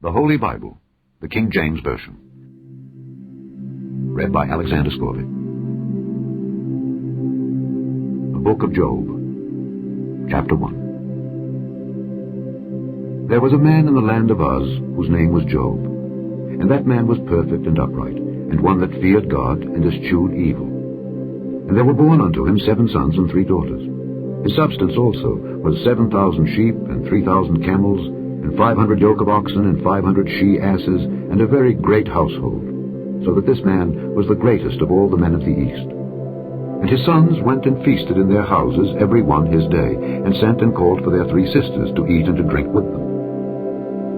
The Holy Bible, the King James Version. Read by Alexander Scorley. The Book of Job, Chapter 1. There was a man in the land of Uz whose name was Job, and that man was perfect and upright, and one that feared God and eschewed evil. And there were born unto him 7 sons and 3 daughters. His substance also was 7,000 sheep and 3,000 camels, and 500 yoke of oxen, and 500 she-asses, and a very great household, so that this man was the greatest of all the men of the east. And his sons went and feasted in their houses, every one his day, and sent and called for their 3 sisters to eat and to drink with them.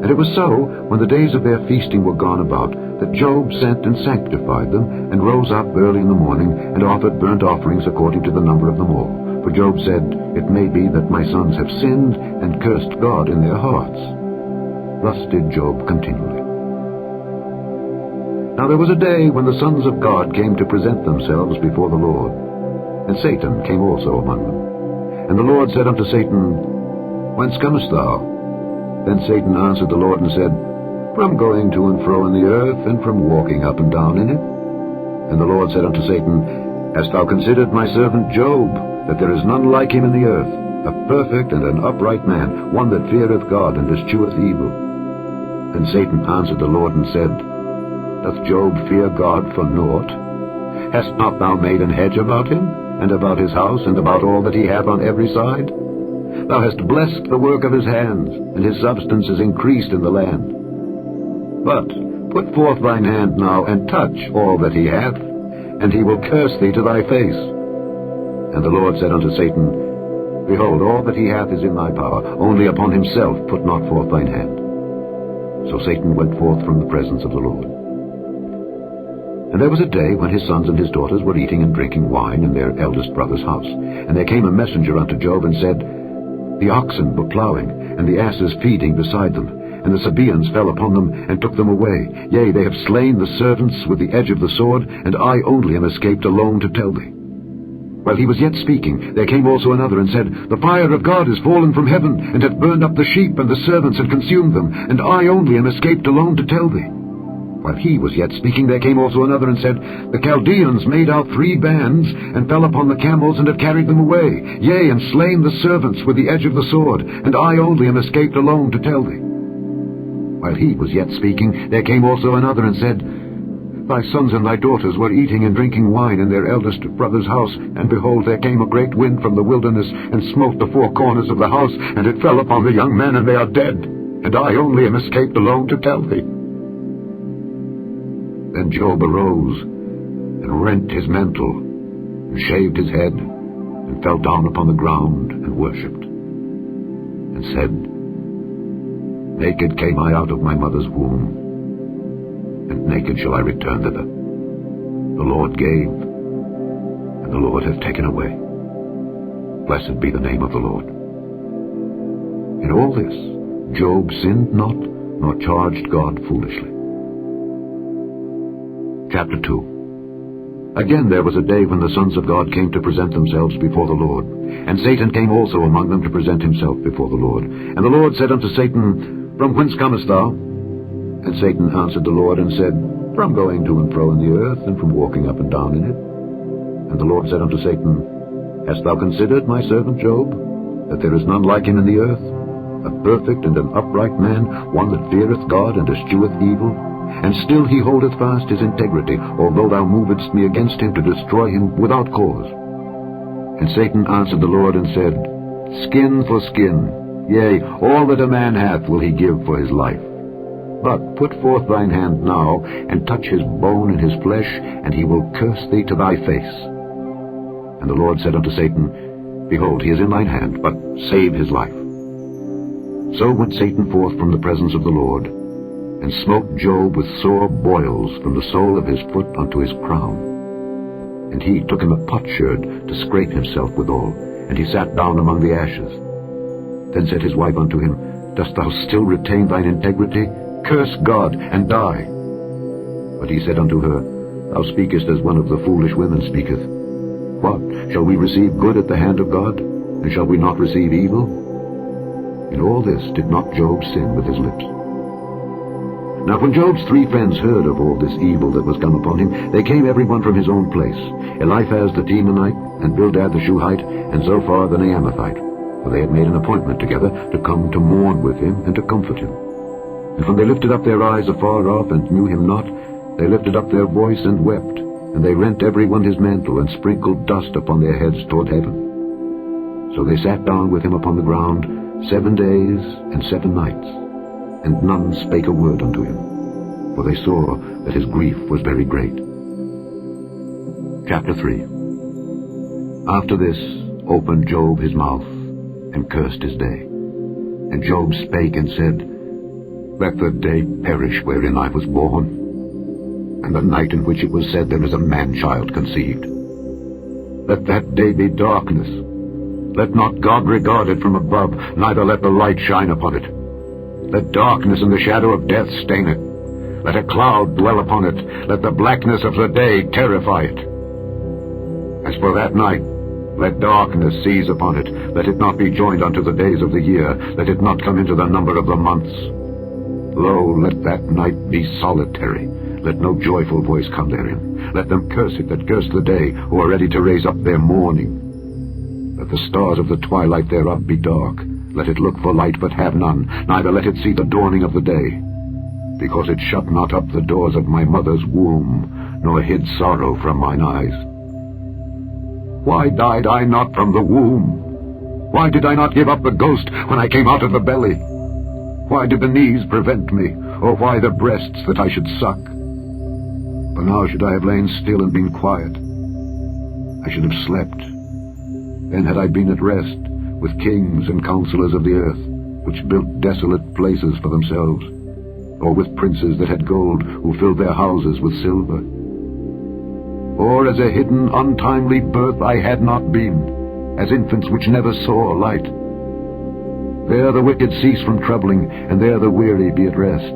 And it was so, when the days of their feasting were gone about, that Job sent and sanctified them, and rose up early in the morning, and offered burnt offerings according to the number of them all. For Job said, It may be that my sons have sinned, and cursed God in their hearts. Thus did Job continually. Now there was a day when the sons of God came to present themselves before the Lord, and Satan came also among them. And the Lord said unto Satan, Whence comest thou? Then Satan answered the Lord and said, From going to and fro in the earth, and from walking up and down in it. And the Lord said unto Satan, Hast thou considered my servant Job, that there is none like him in the earth, a perfect and an upright man, one that feareth God and escheweth evil? Then Satan answered the Lord and said, Doth Job fear God for naught? Hast not thou made an hedge about him, and about his house, and about all that he hath on every side? Thou hast blessed the work of his hands, and his substance is increased in the land. But put forth thine hand now, and touch all that he hath, and he will curse thee to thy face. And the Lord said unto Satan, Behold, all that he hath is in thy power, only upon himself put not forth thine hand. So Satan went forth from the presence of the Lord. And there was a day when his sons and his daughters were eating and drinking wine in their eldest brother's house. And there came a messenger unto Job, and said, The oxen were plowing, and the asses feeding beside them, and the Sabaeans fell upon them, and took them away. Yea, they have slain the servants with the edge of the sword, and I only am escaped alone to tell thee. While he was yet speaking, there came also another, and said, The fire of God is fallen from heaven, and hath burned up the sheep and the servants, and consumed them, and I only am escaped alone to tell thee. While he was yet speaking, there came also another, and said, The Chaldeans made out 3 bands, and fell upon the camels, and have carried them away, yea, and slain the servants with the edge of the sword, and I only am escaped alone to tell thee. While he was yet speaking, there came also another, and said, Thy sons and thy daughters were eating and drinking wine in their eldest brother's house, and behold, there came a great wind from the wilderness, and smote the 4 corners of the house, and it fell upon the young men, and they are dead, and I only am escaped alone to tell thee. Then Job arose, and rent his mantle, and shaved his head, and fell down upon the ground, and worshipped, and said, Naked came I out of my mother's womb, and naked shall I return thither. The Lord gave, and the Lord hath taken away. Blessed be the name of the Lord. In all this Job sinned not, nor charged God foolishly. Chapter 2. Again there was a day when the sons of God came to present themselves before the Lord, and Satan came also among them to present himself before the Lord. And the Lord said unto Satan, From whence comest thou? And Satan answered the Lord and said, From going to and fro in the earth, and from walking up and down in it. And the Lord said unto Satan, Hast thou considered my servant Job, that there is none like him in the earth, a perfect and an upright man, one that feareth God and escheweth evil? And still he holdeth fast his integrity, although thou movedst me against him to destroy him without cause. And Satan answered the Lord and said, Skin for skin, yea, all that a man hath will he give for his life. But put forth thine hand now, and touch his bone and his flesh, and he will curse thee to thy face. And the Lord said unto Satan, Behold, he is in thine hand, but save his life. So went Satan forth from the presence of the Lord, and smote Job with sore boils from the sole of his foot unto his crown. And he took him a potsherd to scrape himself withal, and he sat down among the ashes. Then said his wife unto him, Dost thou still retain thine integrity? Curse God, and die. But he said unto her, Thou speakest as one of the foolish women speaketh. What, shall we receive good at the hand of God, and shall we not receive evil? In all this did not Job sin with his lips. Now when Job's 3 friends heard of all this evil that was come upon him, they came every one from his own place, Eliphaz the Temanite, and Bildad the Shuhite, and Zophar the Naamathite. For they had made an appointment together to come to mourn with him and to comfort him. And when they lifted up their eyes afar off and knew him not, they lifted up their voice and wept, and they rent every one his mantle, and sprinkled dust upon their heads toward heaven. So they sat down with him upon the ground 7 days and 7 nights, and none spake a word unto him, for they saw that his grief was very great. Chapter 3. After this opened Job his mouth, and cursed his day. And Job spake and said, Let the day perish wherein I was born, and the night in which it was said, There is a man-child conceived. Let that day be darkness. Let not God regard it from above, neither let the light shine upon it. Let darkness and the shadow of death stain it. Let a cloud dwell upon it. Let the blackness of the day terrify it. As for that night, let darkness seize upon it. Let it not be joined unto the days of the year. Let it not come into the number of the months. Lo, let that night be solitary. Let no joyful voice come therein. Let them curse it that curse the day, who are ready to raise up their mourning. Let the stars of the twilight thereof be dark. Let it look for light, but have none, neither let it see the dawning of the day. Because it shut not up the doors of my mother's womb, nor hid sorrow from mine eyes. Why died I not from the womb? Why did I not give up the ghost when I came out of the belly? Why did the knees prevent me, or why the breasts that I should suck? For now should I have lain still and been quiet. I should have slept. Then had I been at rest with kings and counselors of the earth, which built desolate places for themselves, or with princes that had gold, who filled their houses with silver. Or as a hidden, untimely birth I had not been, as infants which never saw light. There the wicked cease from troubling, and there the weary be at rest.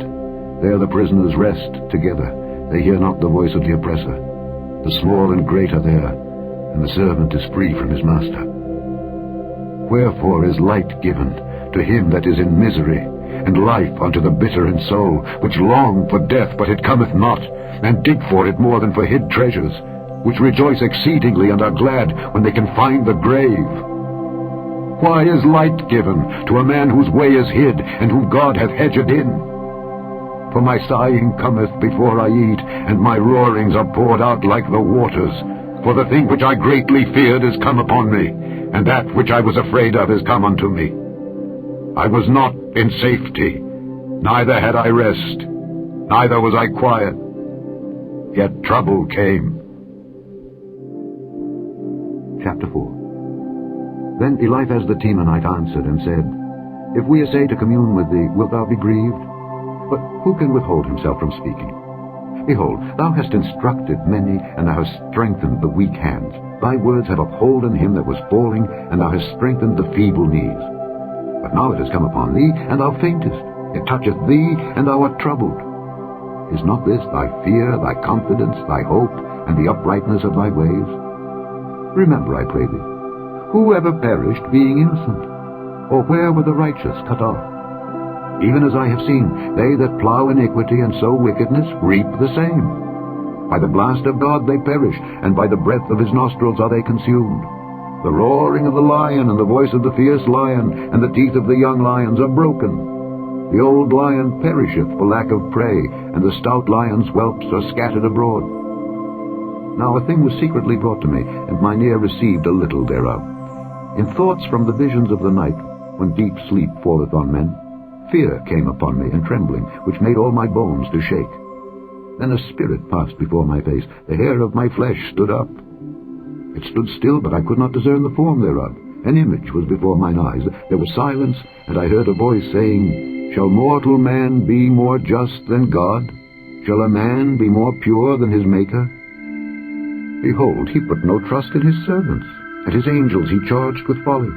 There the prisoners rest together, they hear not the voice of the oppressor. The small and great are there, and the servant is free from his master. Wherefore is light given to him that is in misery, and life unto the bitter in soul, which long for death, but it cometh not, and dig for it more than for hid treasures, which rejoice exceedingly and are glad when they can find the grave. Why is light given to a man whose way is hid, and whom God hath hedged in? For my sighing cometh before I eat, and my roarings are poured out like the waters. For the thing which I greatly feared is come upon me, and that which I was afraid of is come unto me. I was not in safety, neither had I rest, neither was I quiet. Yet trouble came. Chapter 4. Then Eliphaz the Temanite answered and said, If we essay to commune with thee, wilt thou be grieved? But who can withhold himself from speaking? Behold, thou hast instructed many, and thou hast strengthened the weak hands. Thy words have upholden him that was falling, and thou hast strengthened the feeble knees. But now it has come upon thee, and thou faintest. It toucheth thee, and thou art troubled. Is not this thy fear, thy confidence, thy hope, and the uprightness of thy ways? Remember, I pray thee, who ever perished being innocent? Or where were the righteous cut off? Even as I have seen, they that plow iniquity and sow wickedness reap the same. By the blast of God they perish, and by the breath of his nostrils are they consumed. The roaring of the lion and the voice of the fierce lion and the teeth of the young lions are broken. The old lion perisheth for lack of prey, and the stout lion's whelps are scattered abroad. Now a thing was secretly brought to me, and mine ear received a little thereof. In thoughts from the visions of the night, when deep sleep falleth on men, fear came upon me, and trembling, which made all my bones to shake. Then a spirit passed before my face, the hair of my flesh stood up. It stood still, but I could not discern the form thereof. An image was before mine eyes. There was silence, and I heard a voice saying, Shall mortal man be more just than God? Shall a man be more pure than his Maker? Behold, he put no trust in his servants, and his angels he charged with folly.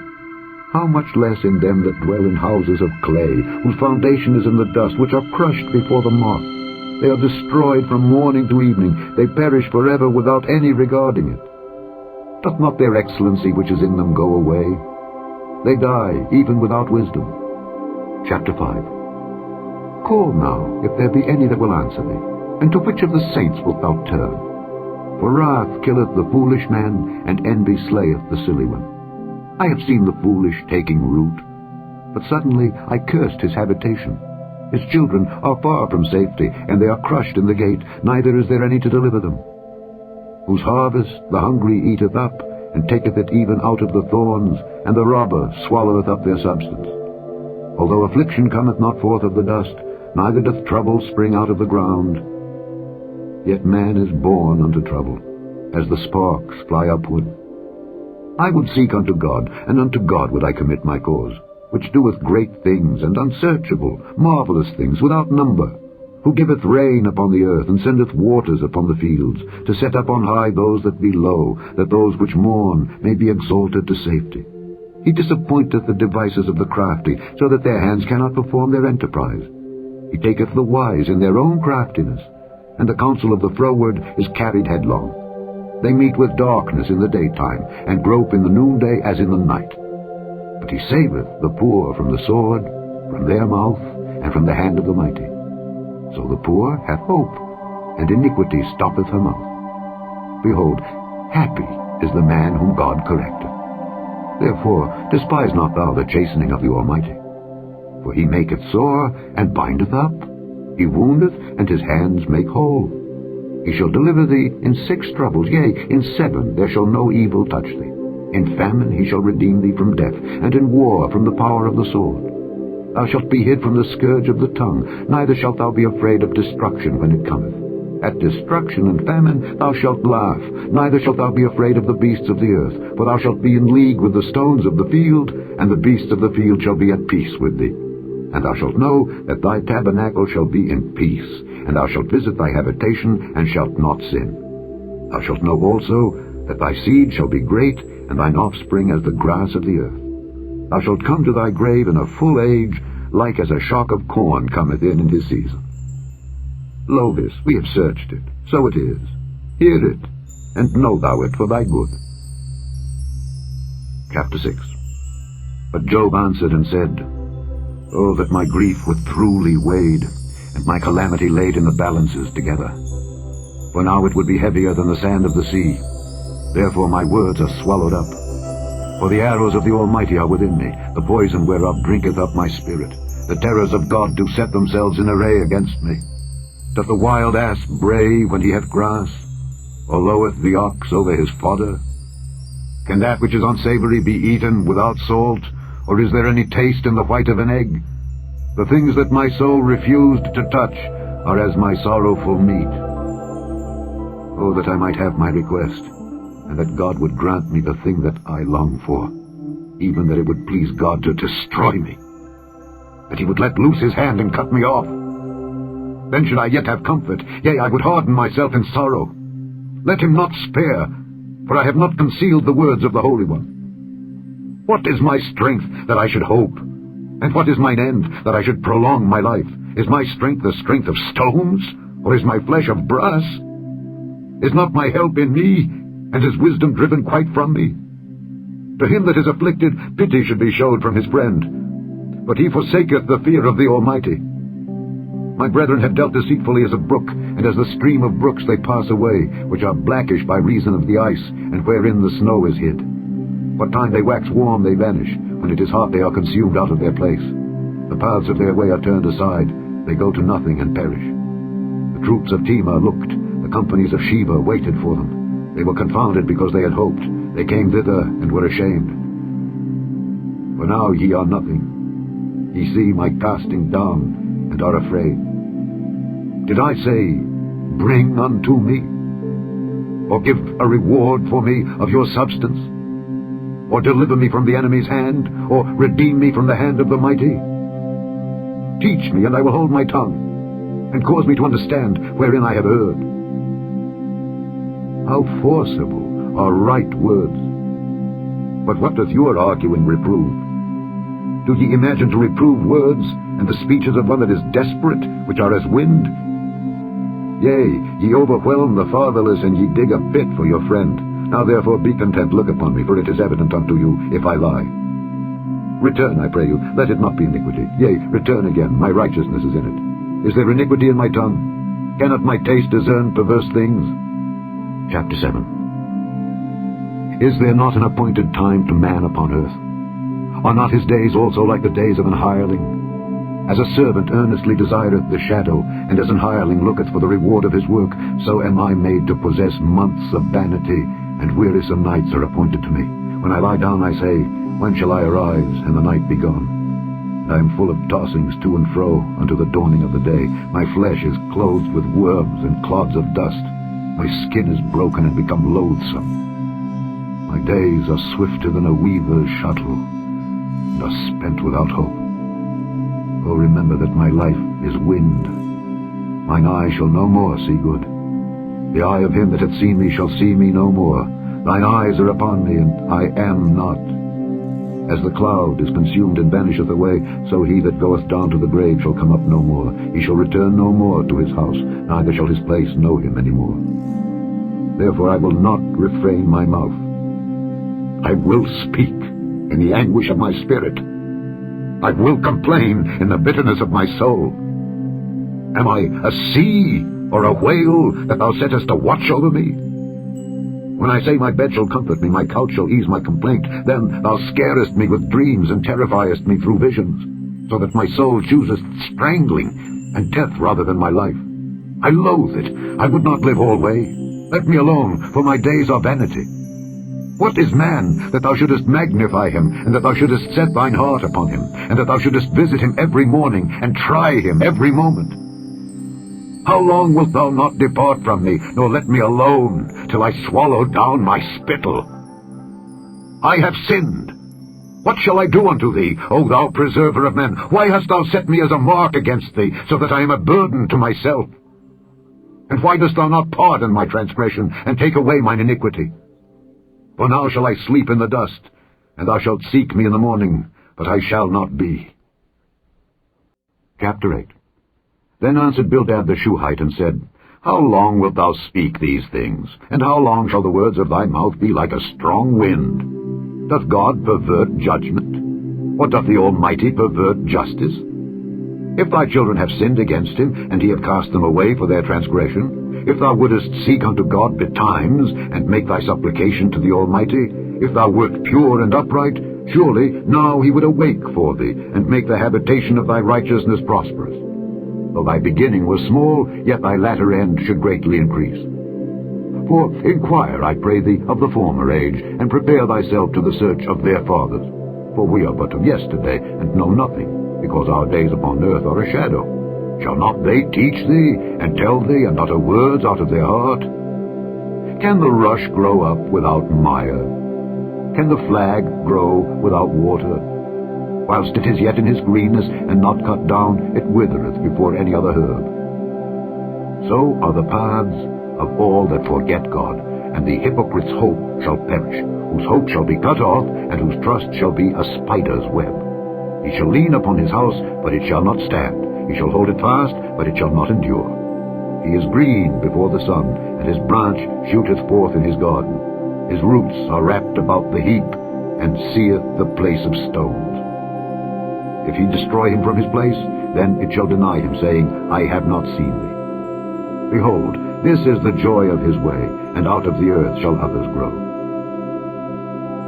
How much less in them that dwell in houses of clay, whose foundation is in the dust, which are crushed before the moth. They are destroyed from morning to evening. They perish forever without any regarding it. Doth not their excellency which is in them go away? They die even without wisdom. Chapter 5. Call now, if there be any that will answer thee. And to which of the saints wilt thou turn? For wrath killeth the foolish man, and envy slayeth the silly one. I have seen the foolish taking root, but suddenly I cursed his habitation. His children are far from safety, and they are crushed in the gate, neither is there any to deliver them. Whose harvest the hungry eateth up, and taketh it even out of the thorns, and the robber swalloweth up their substance. Although affliction cometh not forth of the dust, neither doth trouble spring out of the ground, yet man is born unto trouble, as the sparks fly upward. I would seek unto God, and unto God would I commit my cause, which doeth great things, and unsearchable, marvelous things, without number, who giveth rain upon the earth, and sendeth waters upon the fields, to set up on high those that be low, that those which mourn may be exalted to safety. He disappointeth the devices of the crafty, so that their hands cannot perform their enterprise. He taketh the wise in their own craftiness, and the counsel of the froward is carried headlong. They meet with darkness in the daytime, and grope in the noonday as in the night. But he saveth the poor from the sword, from their mouth, and from the hand of the mighty. So the poor hath hope, and iniquity stoppeth her mouth. Behold, happy is the man whom God correcteth. Therefore despise not thou the chastening of the Almighty. For he maketh sore, and bindeth up. He woundeth, and his hands make whole. He shall deliver thee in 6 troubles, yea, in 7 there shall no evil touch thee. In famine he shall redeem thee from death, and in war from the power of the sword. Thou shalt be hid from the scourge of the tongue, neither shalt thou be afraid of destruction when it cometh. At destruction and famine thou shalt laugh, neither shalt thou be afraid of the beasts of the earth, for thou shalt be in league with the stones of the field, and the beasts of the field shall be at peace with thee. And thou shalt know that thy tabernacle shall be in peace, and thou shalt visit thy habitation, and shalt not sin. Thou shalt know also that thy seed shall be great, and thine offspring as the grass of the earth. Thou shalt come to thy grave in a full age, like as a shock of corn cometh in his season. Lo this, we have searched it, so it is. Hear it, and know thou it for thy good. Chapter 6. But Job answered and said, Oh, that my grief were truly weighed, and my calamity laid in the balances together. For now it would be heavier than the sand of the sea. Therefore my words are swallowed up. For the arrows of the Almighty are within me, the poison whereof drinketh up my spirit. The terrors of God do set themselves in array against me. Doth the wild ass bray when he hath grass, or loweth the ox over his fodder? Can that which is unsavory be eaten without salt, or is there any taste in the white of an egg? The things that my soul refused to touch are as my sorrowful meat. Oh, that I might have my request, and that God would grant me the thing that I long for, even that it would please God to destroy me, that he would let loose his hand and cut me off. Then should I yet have comfort, yea, I would harden myself in sorrow. Let him not spare, for I have not concealed the words of the Holy One. What is my strength that I should hope? And what is mine end that I should prolong my life? Is my strength the strength of stones, or is my flesh of brass? Is not my help in me, and his wisdom driven quite from me? To him that is afflicted, pity should be showed from his friend, but he forsaketh the fear of the Almighty. My brethren have dealt deceitfully as a brook, and as the stream of brooks they pass away, which are blackish by reason of the ice, and wherein the snow is hid. What time they wax warm they vanish, when it is hot they are consumed out of their place. The paths of their way are turned aside, they go to nothing and perish. The troops of Timah looked, the companies of Sheba waited for them. They were confounded because they had hoped, they came thither and were ashamed. For now ye are nothing, ye see my casting down, and are afraid. Did I say, bring unto me? Or give a reward for me of your substance? Or deliver me from the enemy's hand? Or redeem me from the hand of the mighty? Teach me, and I will hold my tongue, and cause me to understand wherein I have erred. How forcible are right words! But what doth your arguing reprove? Do ye imagine to reprove words, and the speeches of one that is desperate, which are as wind? Yea, ye overwhelm the fatherless, and ye dig a pit for your friend. Now therefore be content, look upon me, for it is evident unto you, if I lie. Return, I pray you, let it not be iniquity. Yea, return again, my righteousness is in it. Is there iniquity in my tongue? Cannot my taste discern perverse things? Chapter 7. Is there not an appointed time to man upon earth? Are not his days also like the days of an hireling? As a servant earnestly desireth the shadow, and as an hireling looketh for the reward of his work, so am I made to possess months of vanity, and wearisome nights are appointed to me. When I lie down, I say, when shall I arise, and the night be gone? And I am full of tossings to and fro unto the dawning of the day. My flesh is clothed with worms and clods of dust. My skin is broken and become loathsome. My days are swifter than a weaver's shuttle, and are spent without hope. Oh, remember that my life is wind. Mine eye shall no more see good. The eye of him that hath seen me shall see me no more. Thine eyes are upon me, and I am not. As the cloud is consumed and vanisheth away, so he that goeth down to the grave shall come up no more. He shall return no more to his house, neither shall his place know him any more. Therefore I will not refrain my mouth. I will speak in the anguish of my spirit. I will complain in the bitterness of my soul. Am I a sea or a whale that thou settest a watch over me? When I say my bed shall comfort me, my couch shall ease my complaint, then thou scarest me with dreams and terrifiest me through visions, so that my soul chooseth strangling and death rather than my life. I loathe it. I would not live alway. Let me alone, for my days are vanity. What is man, that thou shouldest magnify him, and that thou shouldest set thine heart upon him, and that thou shouldest visit him every morning, and try him every moment? How long wilt thou not depart from me, nor let me alone, till I swallow down my spittle? I have sinned. What shall I do unto thee, O thou preserver of men? Why hast thou set me as a mark against thee, so that I am a burden to myself? And why dost thou not pardon my transgression, and take away mine iniquity? For now shall I sleep in the dust, and thou shalt seek me in the morning, but I shall not be. Chapter 8. Then answered Bildad the Shuhite, and said, How long wilt thou speak these things? And how long shall the words of thy mouth be like a strong wind? Doth God pervert judgment? Or doth the Almighty pervert justice? If thy children have sinned against him, and he have cast them away for their transgression, if thou wouldest seek unto God betimes, and make thy supplication to the Almighty, if thou wert pure and upright, surely now he would awake for thee, and make the habitation of thy righteousness prosperous. Though thy beginning was small, yet thy latter end should greatly increase. For inquire, I pray thee, of the former age, and prepare thyself to the search of their fathers. For we are but of yesterday, and know nothing, because our days upon earth are a shadow. Shall not they teach thee, and tell thee, and utter words out of their heart? Can the rush grow up without mire? Can the flag grow without water? Whilst it is yet in his greenness, and not cut down, it withereth before any other herb. So are the paths of all that forget God, and the hypocrite's hope shall perish, whose hope shall be cut off, and whose trust shall be a spider's web. He shall lean upon his house, but it shall not stand. He shall hold it fast, but it shall not endure. He is green before the sun, and his branch shooteth forth in his garden. His roots are wrapped about the heap, and seeth the place of stones. If he destroy him from his place, then it shall deny him, saying, I have not seen thee. Behold, this is the joy of his way, and out of the earth shall others grow.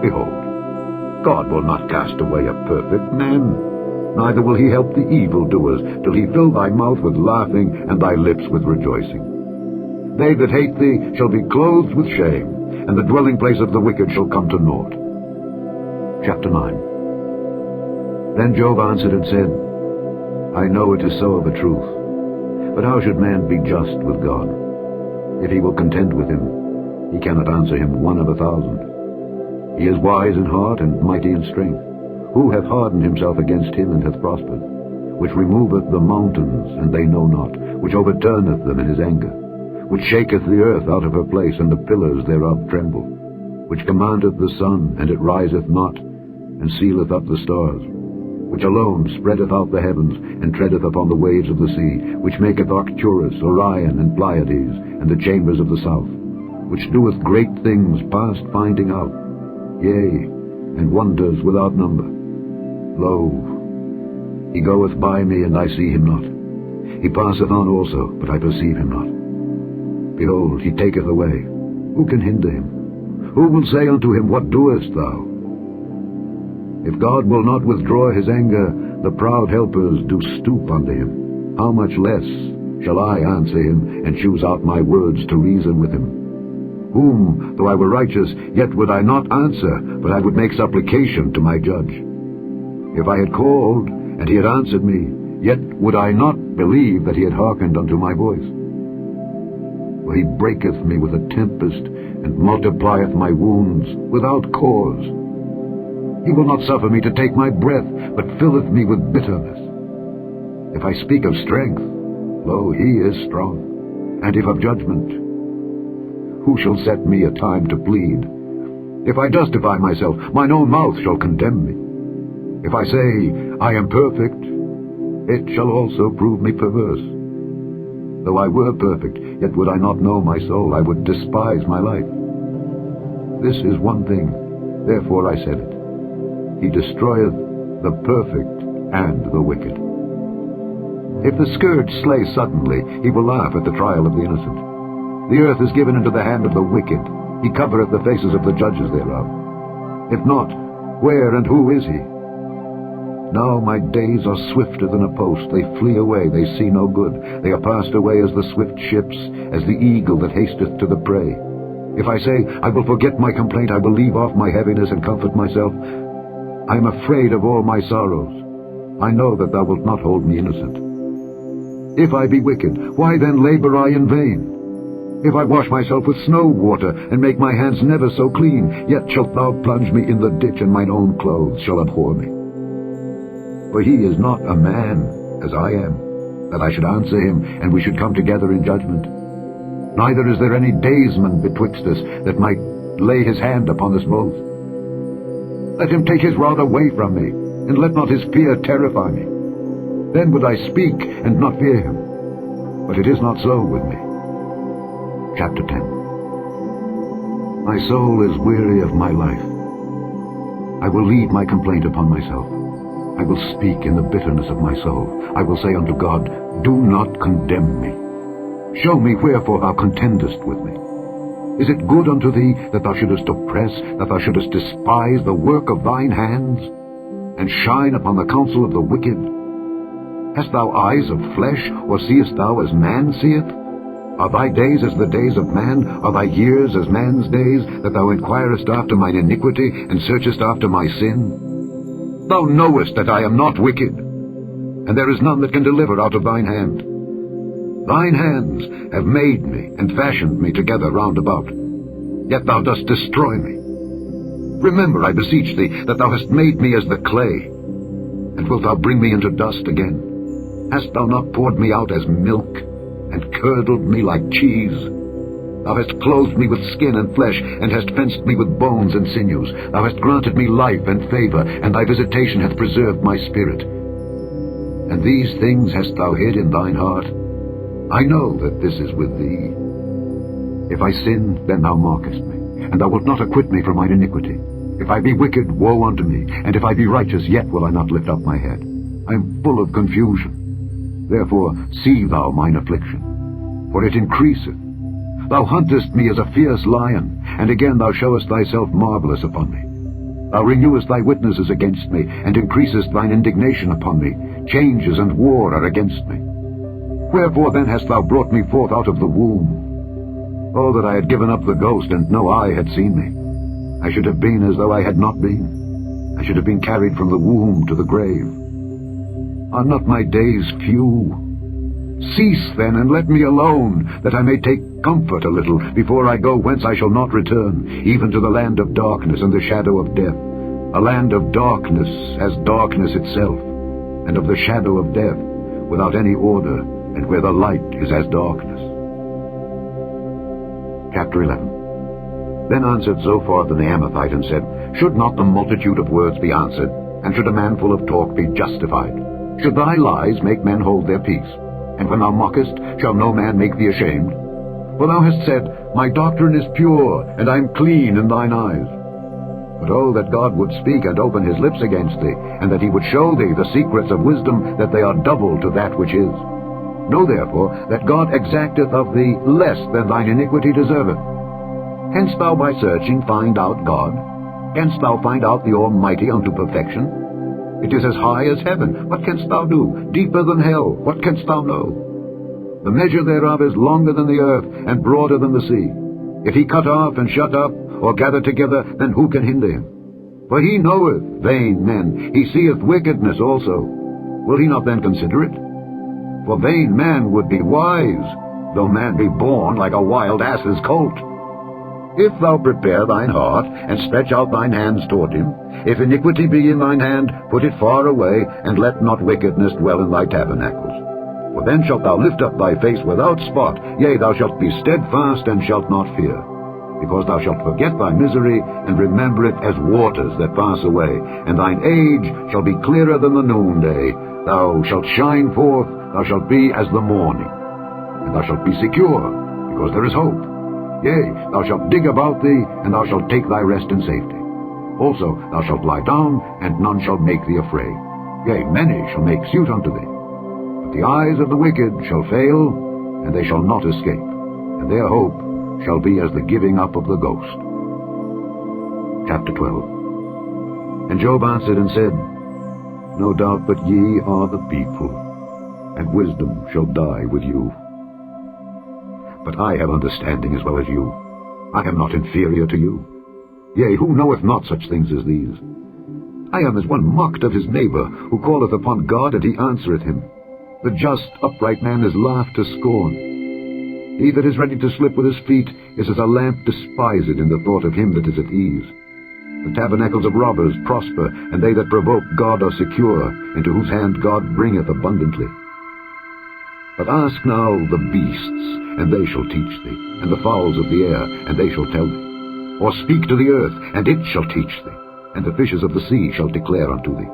Behold, God will not cast away a perfect man, neither will he help the evildoers, till he fill thy mouth with laughing, and thy lips with rejoicing. They that hate thee shall be clothed with shame, and the dwelling place of the wicked shall come to naught. Chapter 9. Then Job answered and said, I know it is so of a truth, but how should man be just with God? If he will contend with him, he cannot answer him 1 of 1,000. He is wise in heart and mighty in strength. Who hath hardened himself against him and hath prospered? Which removeth the mountains, and they know not, which overturneth them in his anger, which shaketh the earth out of her place, and the pillars thereof tremble, which commandeth the sun, and it riseth not, and sealeth up the stars, which alone spreadeth out the heavens, and treadeth upon the waves of the sea, which maketh Arcturus, Orion, and Pleiades, and the chambers of the south, which doeth great things past finding out, yea, and wonders without number. Lo, he goeth by me, and I see him not. He passeth on also, but I perceive him not. Behold, he taketh away. Who can hinder him? Who will say unto him, What doest thou? If God will not withdraw his anger, the proud helpers do stoop unto him. How much less shall I answer him, and choose out my words to reason with him? Whom, though I were righteous, yet would I not answer, but I would make supplication to my judge. If I had called, and he had answered me, yet would I not believe that he had hearkened unto my voice. For he breaketh me with a tempest, and multiplieth my wounds without cause. He will not suffer me to take my breath, but filleth me with bitterness. If I speak of strength, lo, he is strong. And if of judgment, who shall set me a time to plead? If I justify myself, mine own mouth shall condemn me. If I say, I am perfect, it shall also prove me perverse. Though I were perfect, yet would I not know my soul, I would despise my life. This is one thing, therefore I said it. He destroyeth the perfect and the wicked. If the scourge slay suddenly, he will laugh at the trial of the innocent. The earth is given into the hand of the wicked. He covereth the faces of the judges thereof. If not, where and who is he? Now my days are swifter than a post. They flee away, they see no good. They are passed away as the swift ships, as the eagle that hasteth to the prey. If I say, I will forget my complaint, I will leave off my heaviness and comfort myself, I am afraid of all my sorrows. I know that thou wilt not hold me innocent. If I be wicked, why then labor I in vain? If I wash myself with snow water, and make my hands never so clean, yet shalt thou plunge me in the ditch, and mine own clothes shall abhor me. For he is not a man, as I am, that I should answer him, and we should come together in judgment. Neither is there any daysman betwixt us, that might lay his hand upon us both. Let him take his rod away from me, and let not his fear terrify me. Then would I speak, and not fear him. But it is not so with me. Chapter 10. My soul is weary of my life. I will lead my complaint upon myself. I will speak in the bitterness of my soul. I will say unto God, Do not condemn me. Show me wherefore thou contendest with me. Is it good unto thee that thou shouldest oppress, that thou shouldest despise the work of thine hands, and shine upon the counsel of the wicked? Hast thou eyes of flesh, or seest thou as man seeth? Are thy days as the days of man? Are thy years as man's days, that thou inquirest after mine iniquity, and searchest after my sin? Thou knowest that I am not wicked, and there is none that can deliver out of thine hand. Thine hands have made me, and fashioned me together round about. Yet thou dost destroy me. Remember, I beseech thee, that thou hast made me as the clay, and wilt thou bring me into dust again? Hast thou not poured me out as milk, and curdled me like cheese? Thou hast clothed me with skin and flesh, and hast fenced me with bones and sinews. Thou hast granted me life and favor, and thy visitation hath preserved my spirit. And these things hast thou hid in thine heart? I know that this is with thee. If I sin, then thou mockest me, and thou wilt not acquit me from mine iniquity. If I be wicked, woe unto me, and if I be righteous, yet will I not lift up my head. I am full of confusion. Therefore see thou mine affliction, for it increaseth. Thou huntest me as a fierce lion, and again thou showest thyself marvelous upon me. Thou renewest thy witnesses against me, and increasest thine indignation upon me. Changes and war are against me. Wherefore then hast thou brought me forth out of the womb? Oh, that I had given up the ghost, and no eye had seen me. I should have been as though I had not been. I should have been carried from the womb to the grave. Are not my days few? Cease then, and let me alone, that I may take comfort a little, before I go whence I shall not return, even to the land of darkness and the shadow of death, a land of darkness as darkness itself, and of the shadow of death, without any order, and where the light is as darkness. Chapter 11. Then answered Zophar the Naamathite, and said, Should not the multitude of words be answered, and should a man full of talk be justified? Should thy lies make men hold their peace? And when thou mockest, shall no man make thee ashamed? For thou hast said, My doctrine is pure, and I am clean in thine eyes. But oh, that God would speak and open his lips against thee, and that he would show thee the secrets of wisdom, that they are double to that which is. Know therefore that God exacteth of thee less than thine iniquity deserveth. Canst thou by searching find out God? Canst thou find out the Almighty unto perfection? It is as high as heaven. What canst thou do? Deeper than hell. What canst thou know? The measure thereof is longer than the earth, and broader than the sea. If he cut off and shut up, or gather together, then who can hinder him? For he knoweth vain men. He seeth wickedness also. Will he not then consider it? For vain man would be wise, though man be born like a wild ass's colt. If thou prepare thine heart, and stretch out thine hands toward him, if iniquity be in thine hand, put it far away, and let not wickedness dwell in thy tabernacles. For then shalt thou lift up thy face without spot, yea, thou shalt be steadfast, and shalt not fear. Because thou shalt forget thy misery, and remember it as waters that pass away, and thine age shall be clearer than the noonday. Thou shalt shine forth, thou shalt be as the morning. And thou shalt be secure, because there is hope. Yea, thou shalt dig about thee, and thou shalt take thy rest in safety. Also thou shalt lie down, and none shall make thee afraid. Yea, many shall make suit unto thee. But the eyes of the wicked shall fail, and they shall not escape, and their hope shall be as the giving up of the ghost. Chapter 12. And Job answered and said, No doubt but ye are the people, and wisdom shall die with you. But I have understanding as well as you. I am not inferior to you. Yea, who knoweth not such things as these? I am as one mocked of his neighbor, who calleth upon God, and he answereth him. The just, upright man is laughed to scorn. He that is ready to slip with his feet is as a lamp despised in the thought of him that is at ease. The tabernacles of robbers prosper, and they that provoke God are secure, into whose hand God bringeth abundantly. But ask now the beasts, and they shall teach thee, and the fowls of the air, and they shall tell thee. Or speak to the earth, and it shall teach thee, and the fishes of the sea shall declare unto thee.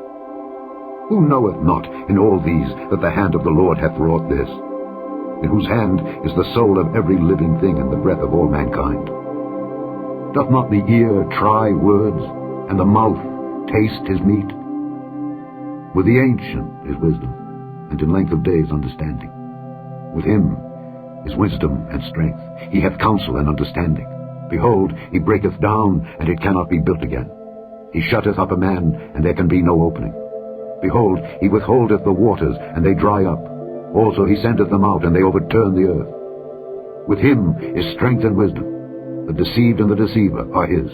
Who knoweth not in all these that the hand of the Lord hath wrought this? In whose hand is the soul of every living thing, and the breath of all mankind? Doth not the ear try words, and the mouth taste his meat? With the ancient is wisdom, and in length of days understanding. With him is wisdom and strength. He hath counsel and understanding. Behold, he breaketh down, and it cannot be built again. He shutteth up a man, and there can be no opening. Behold, he withholdeth the waters, and they dry up. Also he sendeth them out, and they overturn the earth. With him is strength and wisdom. The deceived and the deceiver are his.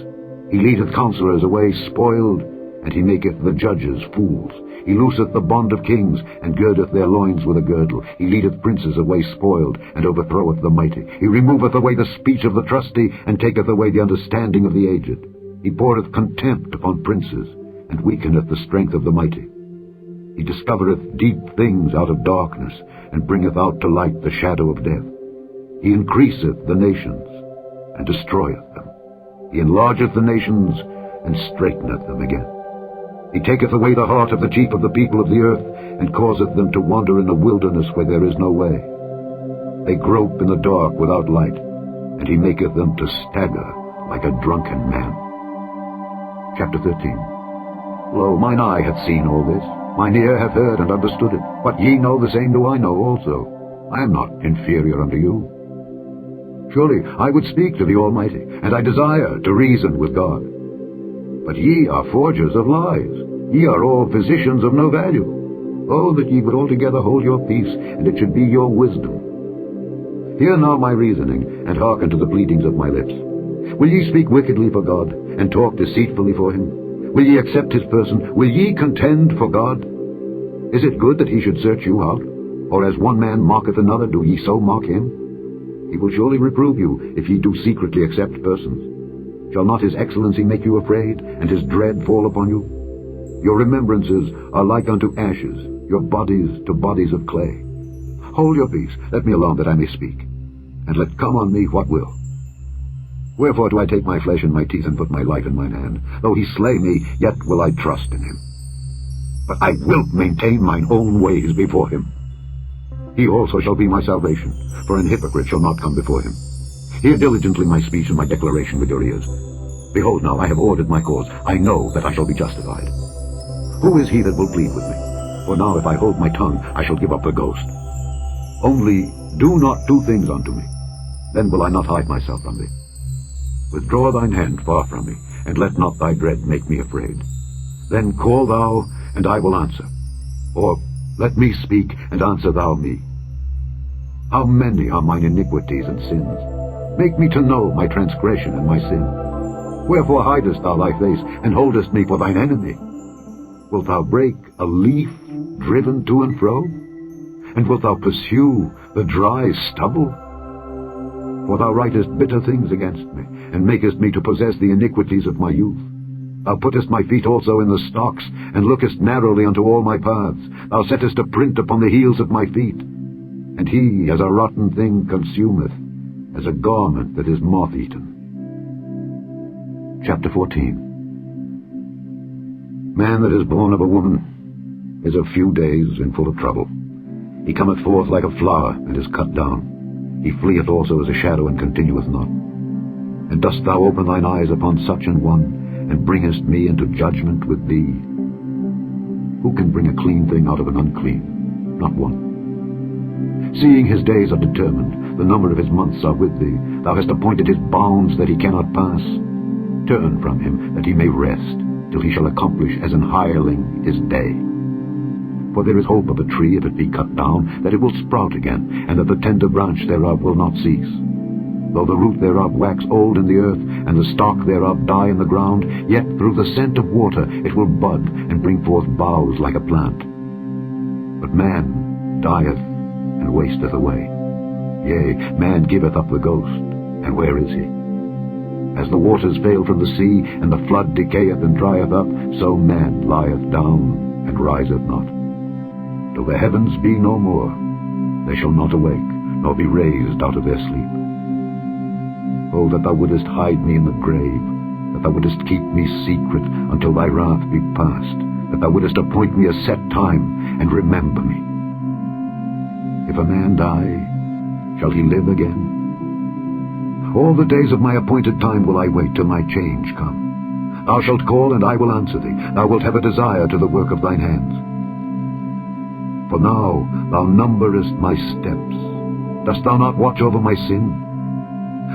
He leadeth counselors away spoiled, and he maketh the judges fools. He looseth the bond of kings, and girdeth their loins with a girdle. He leadeth princes away spoiled, and overthroweth the mighty. He removeth away the speech of the trusty, and taketh away the understanding of the aged. He poureth contempt upon princes, and weakeneth the strength of the mighty. He discovereth deep things out of darkness, and bringeth out to light the shadow of death. He increaseth the nations, and destroyeth them. He enlargeth the nations, and straighteneth them again. He taketh away the heart of the chief of the people of the earth, and causeth them to wander in a wilderness where there is no way. They grope in the dark without light, and he maketh them to stagger like a drunken man. Chapter 13. Lo, mine eye hath seen all this, mine ear hath heard and understood it. What ye know, the same do I know also. I am not inferior unto you. Surely I would speak to the Almighty, and I desire to reason with God. But ye are forgers of lies. Ye are all physicians of no value. Oh, that ye would altogether hold your peace, and it should be your wisdom. Hear now my reasoning, and hearken to the pleadings of my lips. Will ye speak wickedly for God, and talk deceitfully for him? Will ye accept his person? Will ye contend for God? Is it good that he should search you out? Or as one man mocketh another, do ye so mock him? He will surely reprove you, if ye do secretly accept persons. Shall not his excellency make you afraid, and his dread fall upon you? Your remembrances are like unto ashes, your bodies to bodies of clay. Hold your peace, let me alone that I may speak, and let come on me what will. Wherefore do I take my flesh in my teeth, and put my life in mine hand? Though he slay me, yet will I trust in him. But I will maintain mine own ways before him. He also shall be my salvation, for an hypocrite shall not come before him. Hear diligently my speech and my declaration with your ears. Behold now, I have ordered my cause. I know that I shall be justified. Who is he that will plead with me? For now if I hold my tongue, I shall give up the ghost. Only do not two things unto me, then will I not hide myself from thee. Withdraw thine hand far from me, and let not thy dread make me afraid. Then call thou, and I will answer. Or let me speak, and answer thou me. How many are mine iniquities and sins? Make me to know my transgression and my sin. Wherefore hidest thou thy face, and holdest me for thine enemy? Wilt thou break a leaf driven to and fro? And wilt thou pursue the dry stubble? For thou writest bitter things against me, and makest me to possess the iniquities of my youth. Thou puttest my feet also in the stocks, and lookest narrowly unto all my paths. Thou settest a print upon the heels of my feet. And he, as a rotten thing, consumeth, as a garment that is moth-eaten. Chapter 14. Man that is born of a woman is of few days and full of trouble. He cometh forth like a flower, and is cut down. He fleeth also as a shadow, and continueth not. And dost thou open thine eyes upon such an one, and bringest me into judgment with thee? Who can bring a clean thing out of an unclean? Not one. Seeing his days are determined, the number of his months are with thee. Thou hast appointed his bounds that he cannot pass. Turn from him, that he may rest, till he shall accomplish as an hireling his day. For there is hope of a tree, if it be cut down, that it will sprout again, and that the tender branch thereof will not cease. Though the root thereof wax old in the earth, and the stalk thereof die in the ground, yet through the scent of water it will bud, and bring forth boughs like a plant. But man dieth, and wasteth away. Yea, man giveth up the ghost, and where is he? As the waters fail from the sea, and the flood decayeth and drieth up, so man lieth down, and riseth not. Till the heavens be no more, they shall not awake, nor be raised out of their sleep. Oh, that thou wouldest hide me in the grave, that thou wouldest keep me secret until thy wrath be past, that thou wouldest appoint me a set time, and remember me. If a man die, shall he live again? All the days of my appointed time will I wait till my change come. Thou shalt call, and I will answer thee. Thou wilt have a desire to the work of thine hands. For now thou numberest my steps. Dost thou not watch over my sin?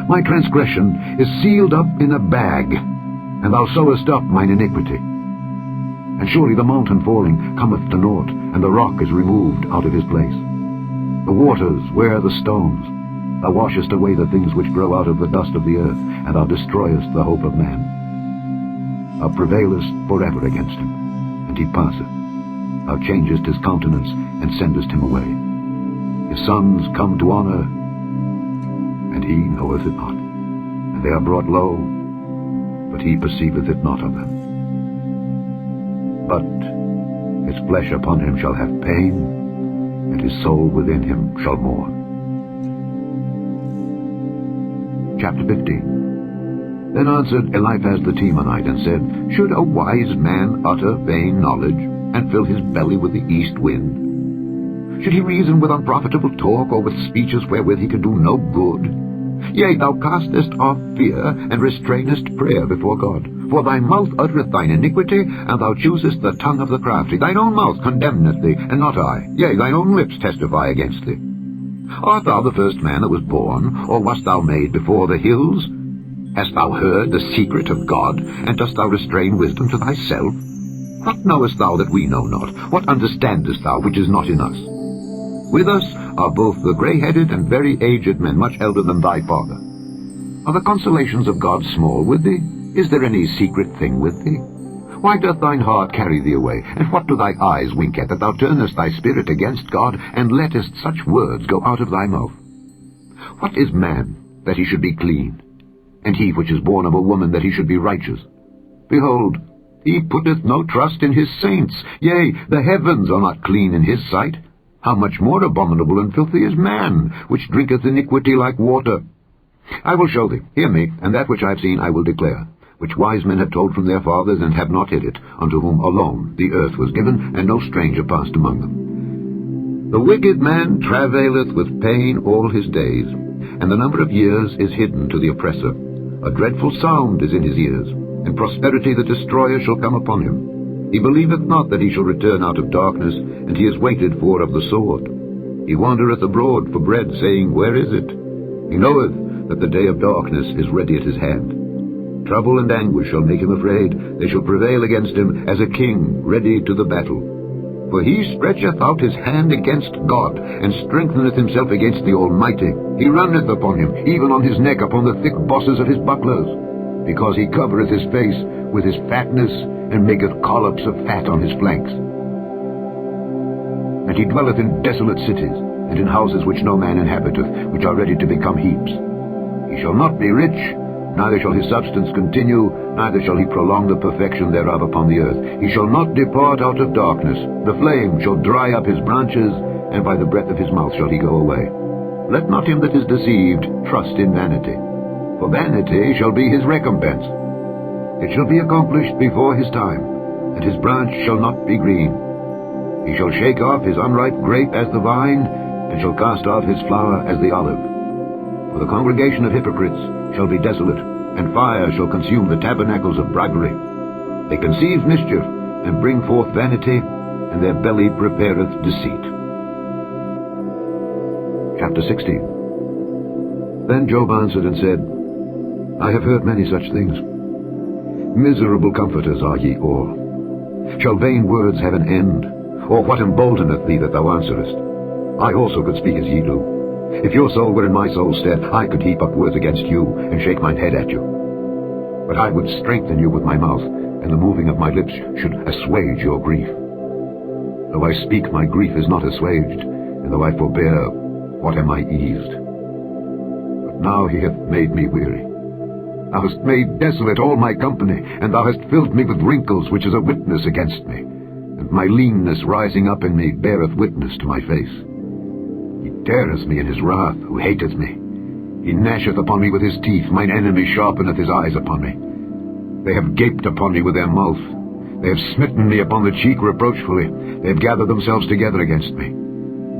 My transgression is sealed up in a bag, and thou sewest up mine iniquity. And surely the mountain falling cometh to naught, and the rock is removed out of his place. The waters wear the stones. Thou washest away the things which grow out of the dust of the earth, and thou destroyest the hope of man. Thou prevailest forever against him, and he passeth. Thou changest his countenance, and sendest him away. His sons come to honor, and he knoweth it not. And they are brought low, but he perceiveth it not of them. But his flesh upon him shall have pain, and his soul within him shall mourn. Chapter 15. Then answered Eliphaz the Temanite, and said, Should a wise man utter vain knowledge, and fill his belly with the east wind? Should he reason with unprofitable talk, or with speeches wherewith he can do no good? Yea, thou castest off fear, and restrainest prayer before God. For thy mouth uttereth thine iniquity, and thou choosest the tongue of the crafty. Thine own mouth condemneth thee, and not I. Yea, thine own lips testify against thee. Art thou the first man that was born, or wast thou made before the hills? Hast thou heard the secret of God, and dost thou restrain wisdom to thyself? What knowest thou that we know not? What understandest thou which is not in us? With us are both the grey-headed and very aged men, much elder than thy father. Are the consolations of God small with thee? Is there any secret thing with thee? Why doth thine heart carry thee away? And what do thy eyes wink at, that thou turnest thy spirit against God, and lettest such words go out of thy mouth? What is man, that he should be clean? And he which is born of a woman, that he should be righteous? Behold, he putteth no trust in his saints. Yea, the heavens are not clean in his sight. How much more abominable and filthy is man, which drinketh iniquity like water? I will show thee, hear me, and that which I have seen I will declare, which wise men have told from their fathers, and have not hid it, unto whom alone the earth was given, and no stranger passed among them. The wicked man travaileth with pain all his days, and the number of years is hidden to the oppressor. A dreadful sound is in his ears, and prosperity the destroyer shall come upon him. He believeth not that he shall return out of darkness, and he is waited for of the sword. He wandereth abroad for bread, saying, Where is it? He knoweth that the day of darkness is ready at his hand. Trouble and anguish shall make him afraid. They shall prevail against him as a king ready to the battle. For he stretcheth out his hand against God, and strengtheneth himself against the Almighty. He runneth upon him, even on his neck, upon the thick bosses of his bucklers. Because he covereth his face with his fatness, and maketh collops of fat on his flanks. And he dwelleth in desolate cities, and in houses which no man inhabiteth, which are ready to become heaps. He shall not be rich, neither shall his substance continue, neither shall he prolong the perfection thereof upon the earth. He shall not depart out of darkness. The flame shall dry up his branches, and by the breath of his mouth shall he go away. Let not him that is deceived trust in vanity, for vanity shall be his recompense. It shall be accomplished before his time, and his branch shall not be green. He shall shake off his unripe grape as the vine, and shall cast off his flower as the olive. For the congregation of hypocrites shall be desolate, and fire shall consume the tabernacles of bribery. They conceive mischief, and bring forth vanity, and their belly prepareth deceit. Chapter 16. Then Job answered and said, I have heard many such things. Miserable comforters are ye all. Shall vain words have an end? Or what emboldeneth thee that thou answerest? I also could speak as ye do. If your soul were in my soul's stead, I could heap up words against you, and shake mine head at you. But I would strengthen you with my mouth, and the moving of my lips should assuage your grief. Though I speak, my grief is not assuaged, and though I forbear, what am I eased? But now he hath made me weary. Thou hast made desolate all my company, and thou hast filled me with wrinkles, which is a witness against me. And my leanness rising up in me beareth witness to my face. He teareth me in his wrath, who hateth me. He gnasheth upon me with his teeth, mine enemy sharpeneth his eyes upon me. They have gaped upon me with their mouth. They have smitten me upon the cheek reproachfully. They have gathered themselves together against me.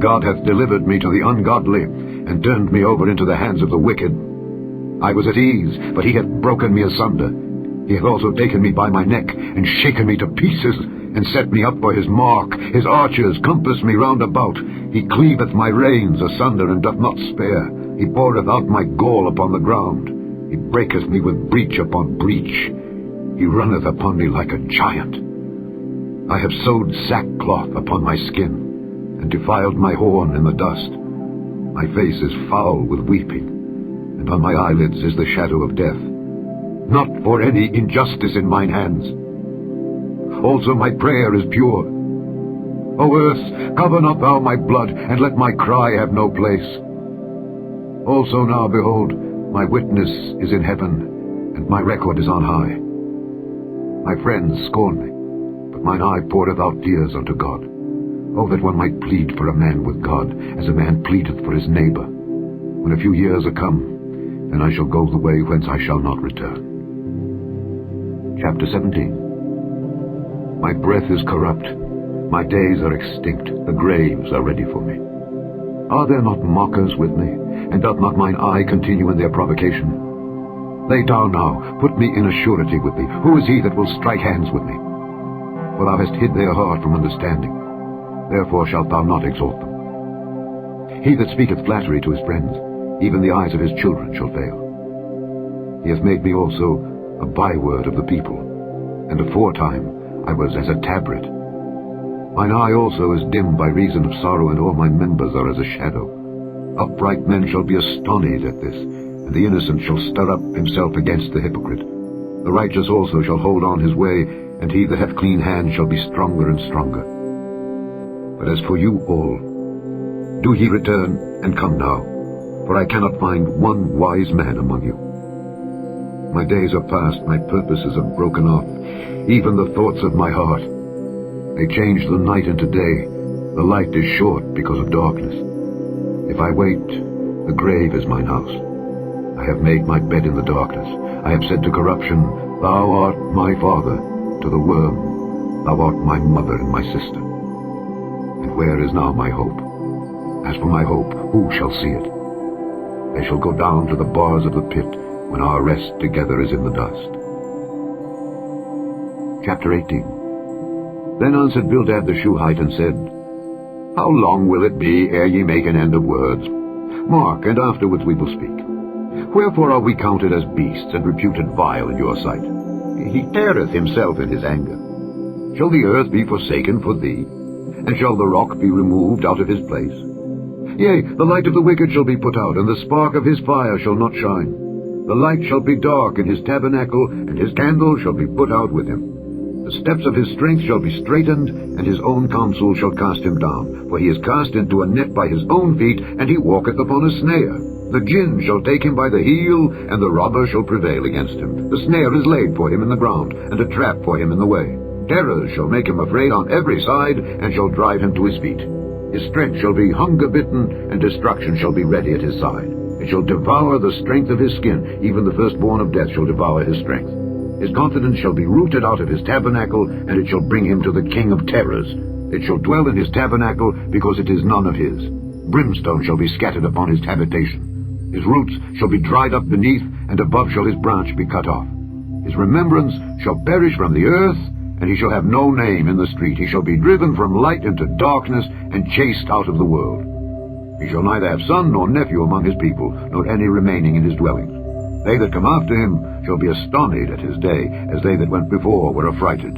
God hath delivered me to the ungodly, and turned me over into the hands of the wicked. I was at ease, but he hath broken me asunder. He hath also taken me by my neck, and shaken me to pieces, and set me up for his mark. His archers compass me round about. He cleaveth my reins asunder, and doth not spare. He poureth out my gall upon the ground. He breaketh me with breach upon breach. He runneth upon me like a giant. I have sewed sackcloth upon my skin, and defiled my horn in the dust. My face is foul with weeping, and on my eyelids is the shadow of death. Not for any injustice in mine hands. Also my prayer is pure. O earth, cover not thou my blood, and let my cry have no place. Also now, behold, my witness is in heaven, and my record is on high. My friends scorn me, but mine eye poureth out tears unto God. Oh, that one might plead for a man with God, as a man pleadeth for his neighbor. When a few years are come, then I shall go the way whence I shall not return. Chapter 17. My breath is corrupt, my days are extinct, the graves are ready for me. Are there not mockers with me, and doth not mine eye continue in their provocation? Lay down now, put me in a surety with thee. Who is he that will strike hands with me? For thou hast hid their heart from understanding, therefore shalt thou not exalt them. He that speaketh flattery to his friends, even the eyes of his children shall fail. He hath made me also a byword of the people, and aforetime I was as a tabret. Mine eye also is dim by reason of sorrow, and all my members are as a shadow. Upright men shall be astonished at this, and the innocent shall stir up himself against the hypocrite. The righteous also shall hold on his way, and he that hath clean hands shall be stronger and stronger. But as for you all, do ye return, and come now, for I cannot find one wise man among you. My days are past, my purposes are broken off, even the thoughts of my heart. They change the night into day, the light is short because of darkness. If I wait, the grave is mine house. I have made my bed in the darkness. I have said to corruption, Thou art my father, to the worm, Thou art my mother and my sister. And where is now my hope? As for my hope, who shall see it? They shall go down to the bars of the pit, when our rest together is in the dust. Chapter 18. Then answered Bildad the Shuhite and said, How long will it be ere ye make an end of words? Mark, and afterwards we will speak. Wherefore are we counted as beasts, and reputed vile in your sight? He teareth himself in his anger. Shall the earth be forsaken for thee? And shall the rock be removed out of his place? Yea, the light of the wicked shall be put out, and the spark of his fire shall not shine. The light shall be dark in his tabernacle, and his candle shall be put out with him. The steps of his strength shall be straitened, and his own counsel shall cast him down. For he is cast into a net by his own feet, and he walketh upon a snare. The gin shall take him by the heel, and the robber shall prevail against him. The snare is laid for him in the ground, and a trap for him in the way. Terrors shall make him afraid on every side, and shall drive him to his feet. His strength shall be hunger-bitten, and destruction shall be ready at his side. It shall devour the strength of his skin, even the firstborn of death shall devour his strength. His confidence shall be rooted out of his tabernacle, and it shall bring him to the king of terrors. It shall dwell in his tabernacle, because it is none of his. Brimstone shall be scattered upon his habitation. His roots shall be dried up beneath, and above shall his branch be cut off. His remembrance shall perish from the earth, and he shall have no name in the street. He shall be driven from light into darkness, and chased out of the world. He shall neither have son nor nephew among his people, nor any remaining in his dwellings. They that come after him shall be astonished at his day, as they that went before were affrighted.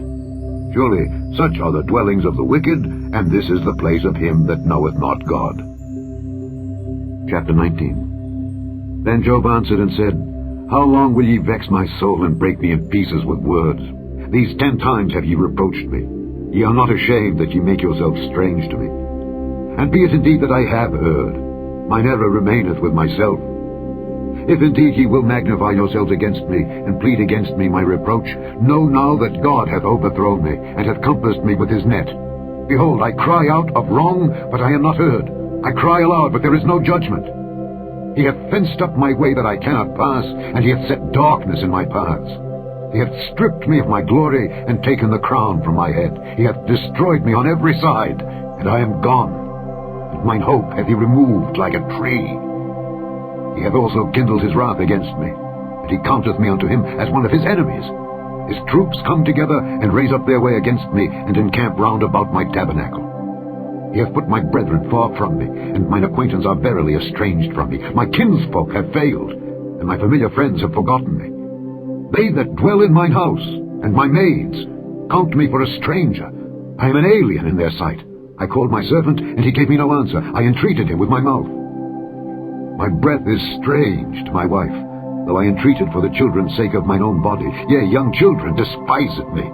Surely such are the dwellings of the wicked, and this is the place of him that knoweth not God. Chapter 19. Then Job answered and said, How long will ye vex my soul, and break me in pieces with words? These 10 times have ye reproached me. Ye are not ashamed that ye make yourselves strange to me. And be it indeed that I have erred, mine error remaineth with myself. If indeed ye will magnify yourselves against me, and plead against me my reproach, know now that God hath overthrown me, and hath compassed me with his net. Behold, I cry out of wrong, but I am not heard. I cry aloud, but there is no judgment. He hath fenced up my way that I cannot pass, and he hath set darkness in my paths. He hath stripped me of my glory, and taken the crown from my head. He hath destroyed me on every side, and I am gone. And mine hope hath he removed like a tree. He hath also kindled his wrath against me, and he counteth me unto him as one of his enemies. His troops come together, and raise up their way against me, and encamp round about my tabernacle. He hath put my brethren far from me, and mine acquaintance are verily estranged from me. My kinsfolk have failed, and my familiar friends have forgotten me. They that dwell in mine house, and my maids, count me for a stranger. I am an alien in their sight. I called my servant, and he gave me no answer. I entreated him with my mouth. My breath is strange to my wife, though I entreated for the children's sake of mine own body. Yea, young children despised me.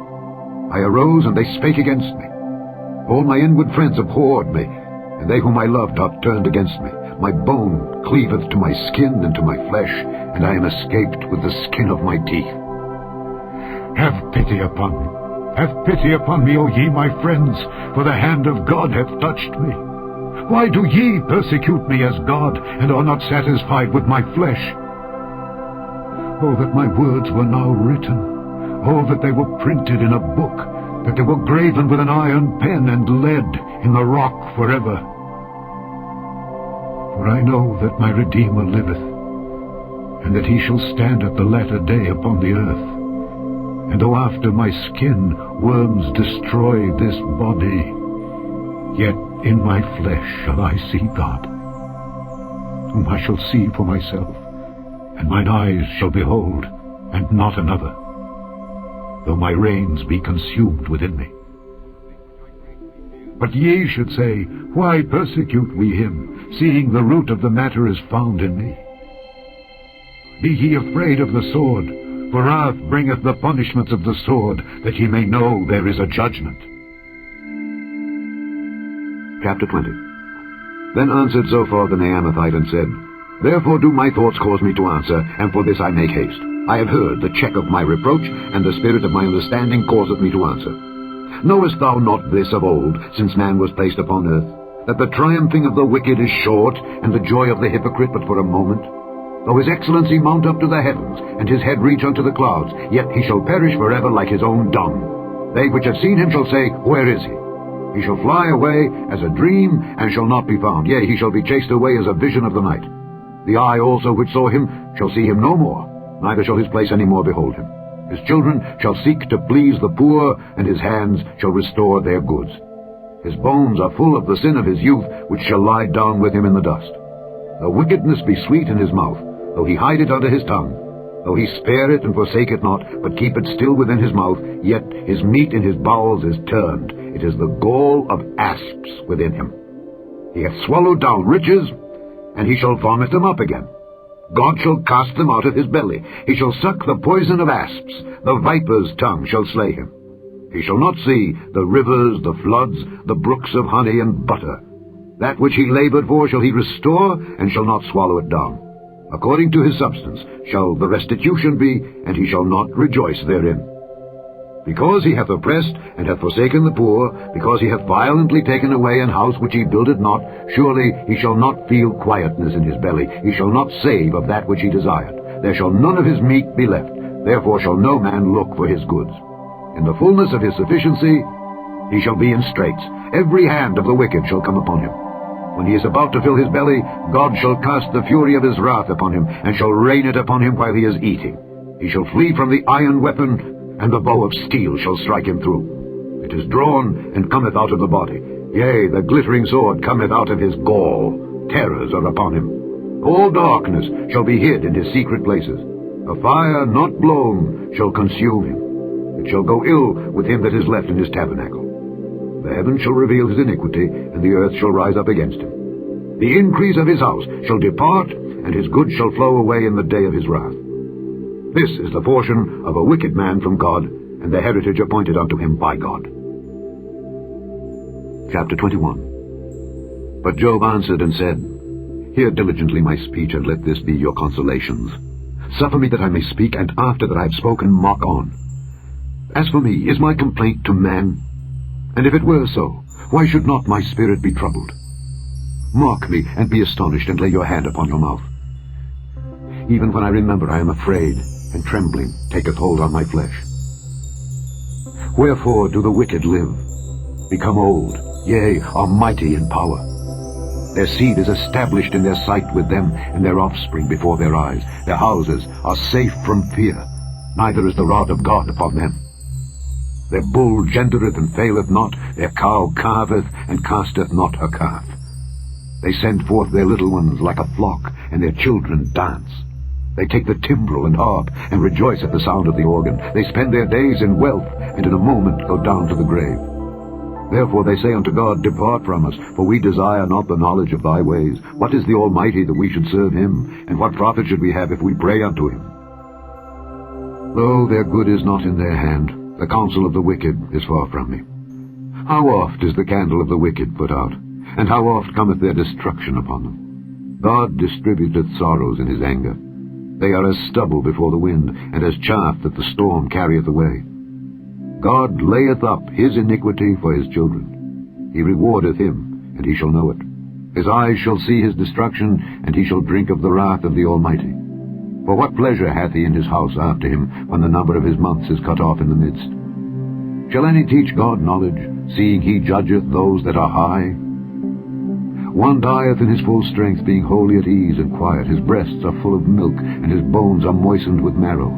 I arose, and they spake against me. All my inward friends abhorred me, and they whom I loved are turned against me. My bone cleaveth to my skin and to my flesh, and I am escaped with the skin of my teeth. Have pity upon me. Have pity upon me, O ye my friends, for the hand of God hath touched me. Why do ye persecute me as God, and are not satisfied with my flesh? Oh, that my words were now written. Oh, that they were printed in a book, that they were graven with an iron pen and lead in the rock forever. For I know that my Redeemer liveth, and that he shall stand at the latter day upon the earth. And though after my skin worms destroy this body, yet in my flesh shall I see God, whom I shall see for myself, and mine eyes shall behold, and not another, though my reins be consumed within me. But ye should say, Why persecute we him, seeing the root of the matter is found in me? Be ye afraid of the sword, for wrath bringeth the punishments of the sword, that ye may know there is a judgment. Chapter 20. Then answered Zophar the Naamathite and said, Therefore do my thoughts cause me to answer, and for this I make haste. I have heard the check of my reproach, and the spirit of my understanding causeth me to answer. Knowest thou not this of old, since man was placed upon earth, that the triumphing of the wicked is short, and the joy of the hypocrite but for a moment? Though his excellency mount up to the heavens, and his head reach unto the clouds, yet he shall perish forever like his own dung. They which have seen him shall say, Where is he? He shall fly away as a dream, and shall not be found. Yea, he shall be chased away as a vision of the night. The eye also which saw him shall see him no more, neither shall his place any more behold him. His children shall seek to please the poor, and his hands shall restore their goods. His bones are full of the sin of his youth, which shall lie down with him in the dust. Though wickedness be sweet in his mouth, though he hide it under his tongue, though he spare it and forsake it not, but keep it still within his mouth, yet his meat in his bowels is turned. It is the gall of asps within him. He hath swallowed down riches, and he shall vomit them up again. God shall cast them out of his belly. He shall suck the poison of asps. The viper's tongue shall slay him. He shall not see the rivers, the floods, the brooks of honey and butter. That which he labored for shall he restore, and shall not swallow it down. According to his substance shall the restitution be, and he shall not rejoice therein. Because he hath oppressed and hath forsaken the poor, because he hath violently taken away an house which he builded not, surely he shall not feel quietness in his belly. He shall not save of that which he desired. There shall none of his meat be left. Therefore shall no man look for his goods. In the fullness of his sufficiency he shall be in straits. Every hand of the wicked shall come upon him. When he is about to fill his belly, God shall cast the fury of his wrath upon him, and shall rain it upon him while he is eating. He shall flee from the iron weapon, and the bow of steel shall strike him through. It is drawn, and cometh out of the body. Yea, the glittering sword cometh out of his gall. Terrors are upon him. All darkness shall be hid in his secret places. A fire not blown shall consume him. It shall go ill with him that is left in his tabernacle. The heavens shall reveal his iniquity, and the earth shall rise up against him. The increase of his house shall depart, and his goods shall flow away in the day of his wrath. This is the portion of a wicked man from God, and the heritage appointed unto him by God. Chapter 21. But Job answered and said, Hear diligently my speech, and let this be your consolations. Suffer me that I may speak, and after that I have spoken, mock on. As for me, is my complaint to man? And if it were so, why should not my spirit be troubled? Mock me, and be astonished, and lay your hand upon your mouth. Even when I remember, I am afraid, and trembling taketh hold on my flesh. Wherefore do the wicked live, become old, yea, are mighty in power? Their seed is established in their sight with them, and their offspring before their eyes. Their houses are safe from fear, neither is the rod of God upon them. Their bull gendereth and faileth not, their cow calveth and casteth not her calf. They send forth their little ones like a flock, and their children dance. They take the timbrel and harp, and rejoice at the sound of the organ. They spend their days in wealth, and in a moment go down to the grave. Therefore they say unto God, Depart from us, for we desire not the knowledge of thy ways. What is the Almighty that we should serve him? And what profit should we have if we pray unto him? Though their good is not in their hand, the counsel of the wicked is far from me. How oft is the candle of the wicked put out, and how oft cometh their destruction upon them? God distributeth sorrows in his anger. They are as stubble before the wind, and as chaff that the storm carrieth away. God layeth up his iniquity for his children. He rewardeth him, and he shall know it. His eyes shall see his destruction, and he shall drink of the wrath of the Almighty. For what pleasure hath he in his house after him, when the number of his months is cut off in the midst? Shall any teach God knowledge, seeing he judgeth those that are high? One dieth in his full strength, being wholly at ease and quiet. His breasts are full of milk, and his bones are moistened with marrow.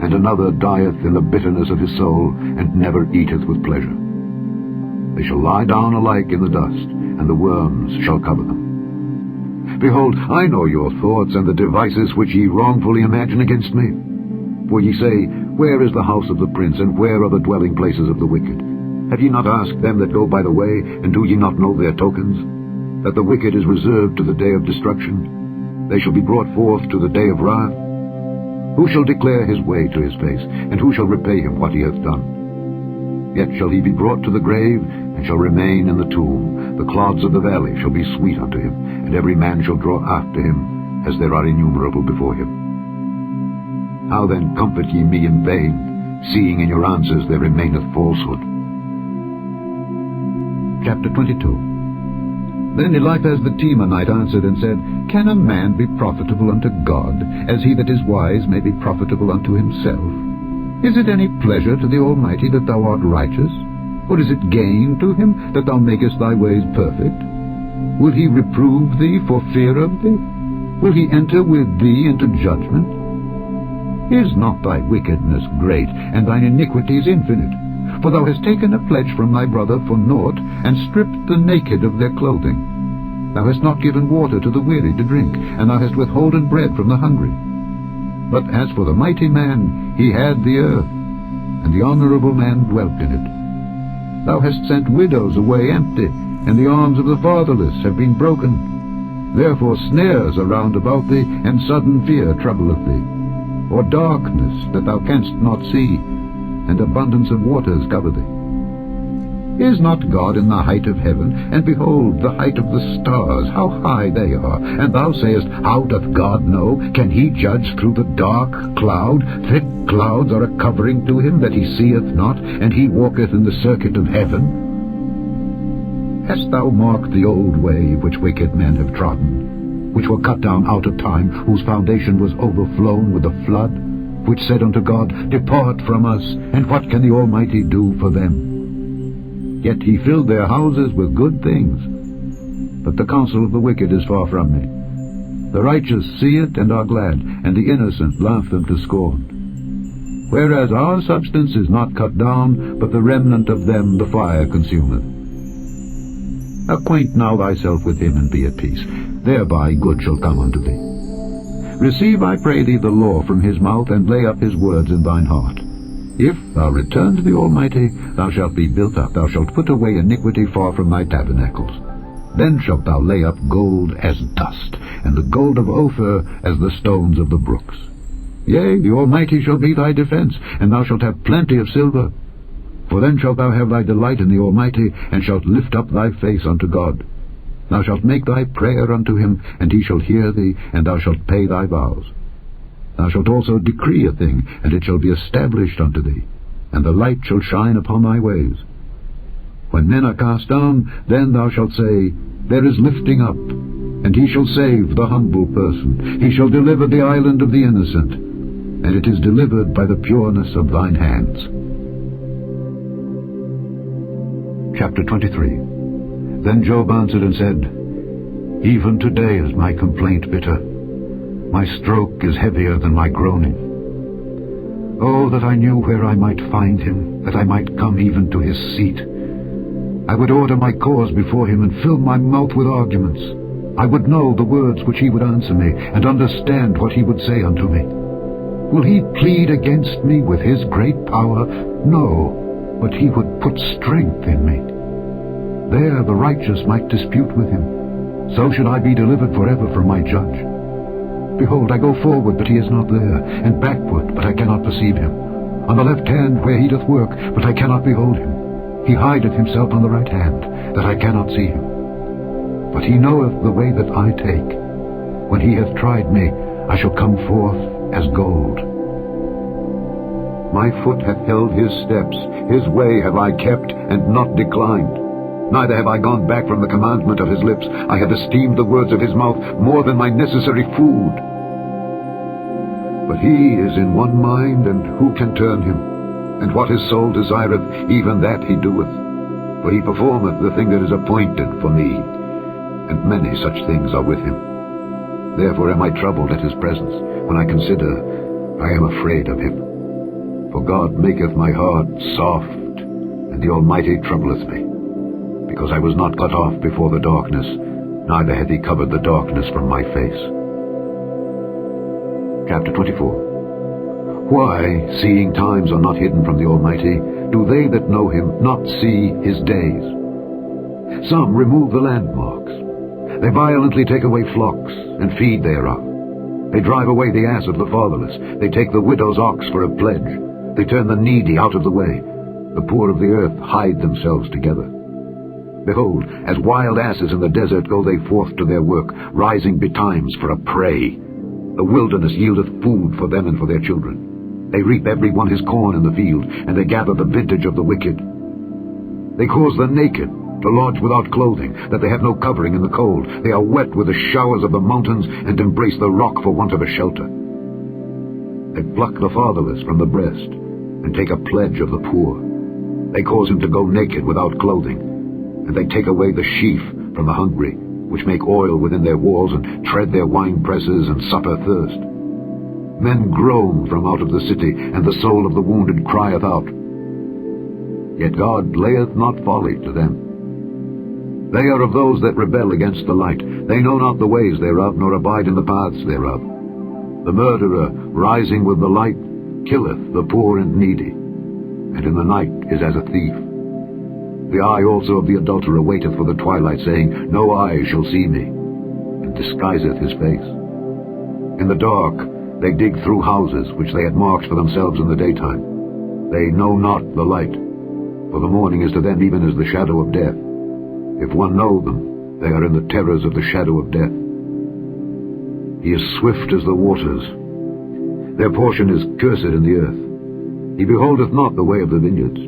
And another dieth in the bitterness of his soul, and never eateth with pleasure. They shall lie down alike in the dust, and the worms shall cover them. Behold, I know your thoughts, and the devices which ye wrongfully imagine against me. For ye say, Where is the house of the prince, and where are the dwelling places of the wicked? Have ye not asked them that go by the way, and do ye not know their tokens? That the wicked is reserved to the day of destruction? They shall be brought forth to the day of wrath. Who shall declare his way to his face, and who shall repay him what he hath done? Yet shall he be brought to the grave, and shall remain in the tomb. The clods of the valley shall be sweet unto him, and every man shall draw after him, as there are innumerable before him. How then comfort ye me in vain, seeing in your answers there remaineth falsehood? Chapter 22. Then Eliphaz the Temanite answered and said, Can a man be profitable unto God, as he that is wise may be profitable unto himself? Is it any pleasure to the Almighty that thou art righteous? Or is it gain to him that thou makest thy ways perfect? Will he reprove thee for fear of thee? Will he enter with thee into judgment? Is not thy wickedness great, and thine iniquities infinite? For thou hast taken a pledge from thy brother for naught, and stripped the naked of their clothing. Thou hast not given water to the weary to drink, and thou hast withholden bread from the hungry. But as for the mighty man, he had the earth, and the honorable man dwelt in it. Thou hast sent widows away empty, and the arms of the fatherless have been broken. Therefore snares are round about thee, and sudden fear troubleth thee, or darkness that thou canst not see, and abundance of waters cover thee. Is not God in the height of heaven? And behold, the height of the stars, how high they are. And thou sayest, How doth God know? Can he judge through the dark cloud? Thick clouds are a covering to him that he seeth not, and he walketh in the circuit of heaven. Hast thou marked the old way which wicked men have trodden, which were cut down out of time, whose foundation was overflown with the flood, which said unto God, Depart from us, and what can the Almighty do for them? Yet he filled their houses with good things. But the counsel of the wicked is far from me. The righteous see it and are glad, and the innocent laugh them to scorn. Whereas our substance is not cut down, but the remnant of them the fire consumeth. Acquaint now thyself with him, and be at peace. Thereby good shall come unto thee. Receive, I pray thee, the law from his mouth, and lay up his words in thine heart. If thou return to the Almighty, thou shalt be built up, thou shalt put away iniquity far from thy tabernacles. Then shalt thou lay up gold as dust, and the gold of Ophir as the stones of the brooks. Yea, the Almighty shall be thy defense, and thou shalt have plenty of silver. For then shalt thou have thy delight in the Almighty, and shalt lift up thy face unto God. Thou shalt make thy prayer unto him, and he shall hear thee, and thou shalt pay thy vows. Thou shalt also decree a thing, and it shall be established unto thee, and the light shall shine upon thy ways. When men are cast down, then thou shalt say, There is lifting up, and he shall save the humble person. He shall deliver the island of the innocent, and it is delivered by the pureness of thine hands. Chapter 23. Then Job answered and said, Even today is my complaint bitter. My stroke is heavier than my groaning. Oh, that I knew where I might find him, that I might come even to his seat. I would order my cause before him, and fill my mouth with arguments. I would know the words which he would answer me, and understand what he would say unto me. Will he plead against me with his great power? No, but he would put strength in me. There the righteous might dispute with him. So should I be delivered forever from my judge. Behold, I go forward, but he is not there, and backward, but I cannot perceive him. On the left hand where he doth work, but I cannot behold him. He hideth himself on the right hand, that I cannot see him. But he knoweth the way that I take. When he hath tried me, I shall come forth as gold. My foot hath held his steps, his way have I kept, and not declined. Neither have I gone back from the commandment of his lips. I have esteemed the words of his mouth more than my necessary food. But he is in one mind, and who can turn him? And what his soul desireth, even that he doeth. For he performeth the thing that is appointed for me, and many such things are with him. Therefore am I troubled at his presence. When I consider, I am afraid of him. For God maketh my heart soft, and the Almighty troubleth me. Because I was not cut off before the darkness, neither hath he covered the darkness from my face. Chapter 24. Why, seeing times are not hidden from the Almighty, do they that know him not see his days? Some remove the landmarks. They violently take away flocks, and feed thereof. They drive away the ass of the fatherless. They take the widow's ox for a pledge. They turn the needy out of the way. The poor of the earth hide themselves together. Behold, as wild asses in the desert go they forth to their work, rising betimes for a prey. The wilderness yieldeth food for them and for their children. They reap every one his corn in the field, and they gather the vintage of the wicked. They cause the naked to lodge without clothing, that they have no covering in the cold. They are wet with the showers of the mountains, and embrace the rock for want of a shelter. They pluck the fatherless from the breast, and take a pledge of the poor. They cause him to go naked without clothing, and they take away the sheaf from the hungry, which make oil within their walls, and tread their wine presses, and suffer thirst. Men groan from out of the city, and the soul of the wounded crieth out. yet God layeth not folly to them. They are of those that rebel against the light. They know not the ways thereof, nor abide in the paths thereof. The murderer, rising with the light, killeth the poor and needy, and in the night is as a thief. The eye also of the adulterer waiteth for the twilight, saying, No eye shall see me, and disguiseth his face. In the dark they dig through houses which they had marked for themselves in the daytime. They know not the light, for the morning is to them even as the shadow of death. If one know them, they are in the terrors of the shadow of death. He is swift as the waters. Their portion is cursed in the earth. He beholdeth not the way of the vineyards.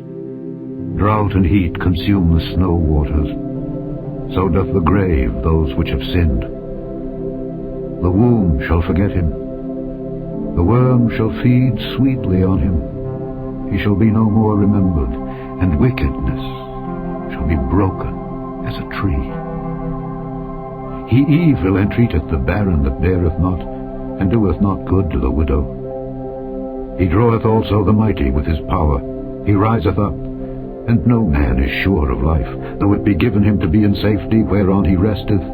Drought and heat consume the snow waters. So doth the grave those which have sinned. The womb shall forget him. The worm shall feed sweetly on him. He shall be no more remembered, and wickedness shall be broken as a tree. He evil entreateth the barren that beareth not, and doeth not good to the widow. He draweth also the mighty with his power. He riseth up, and no man is sure of life. Though it be given him to be in safety whereon he resteth,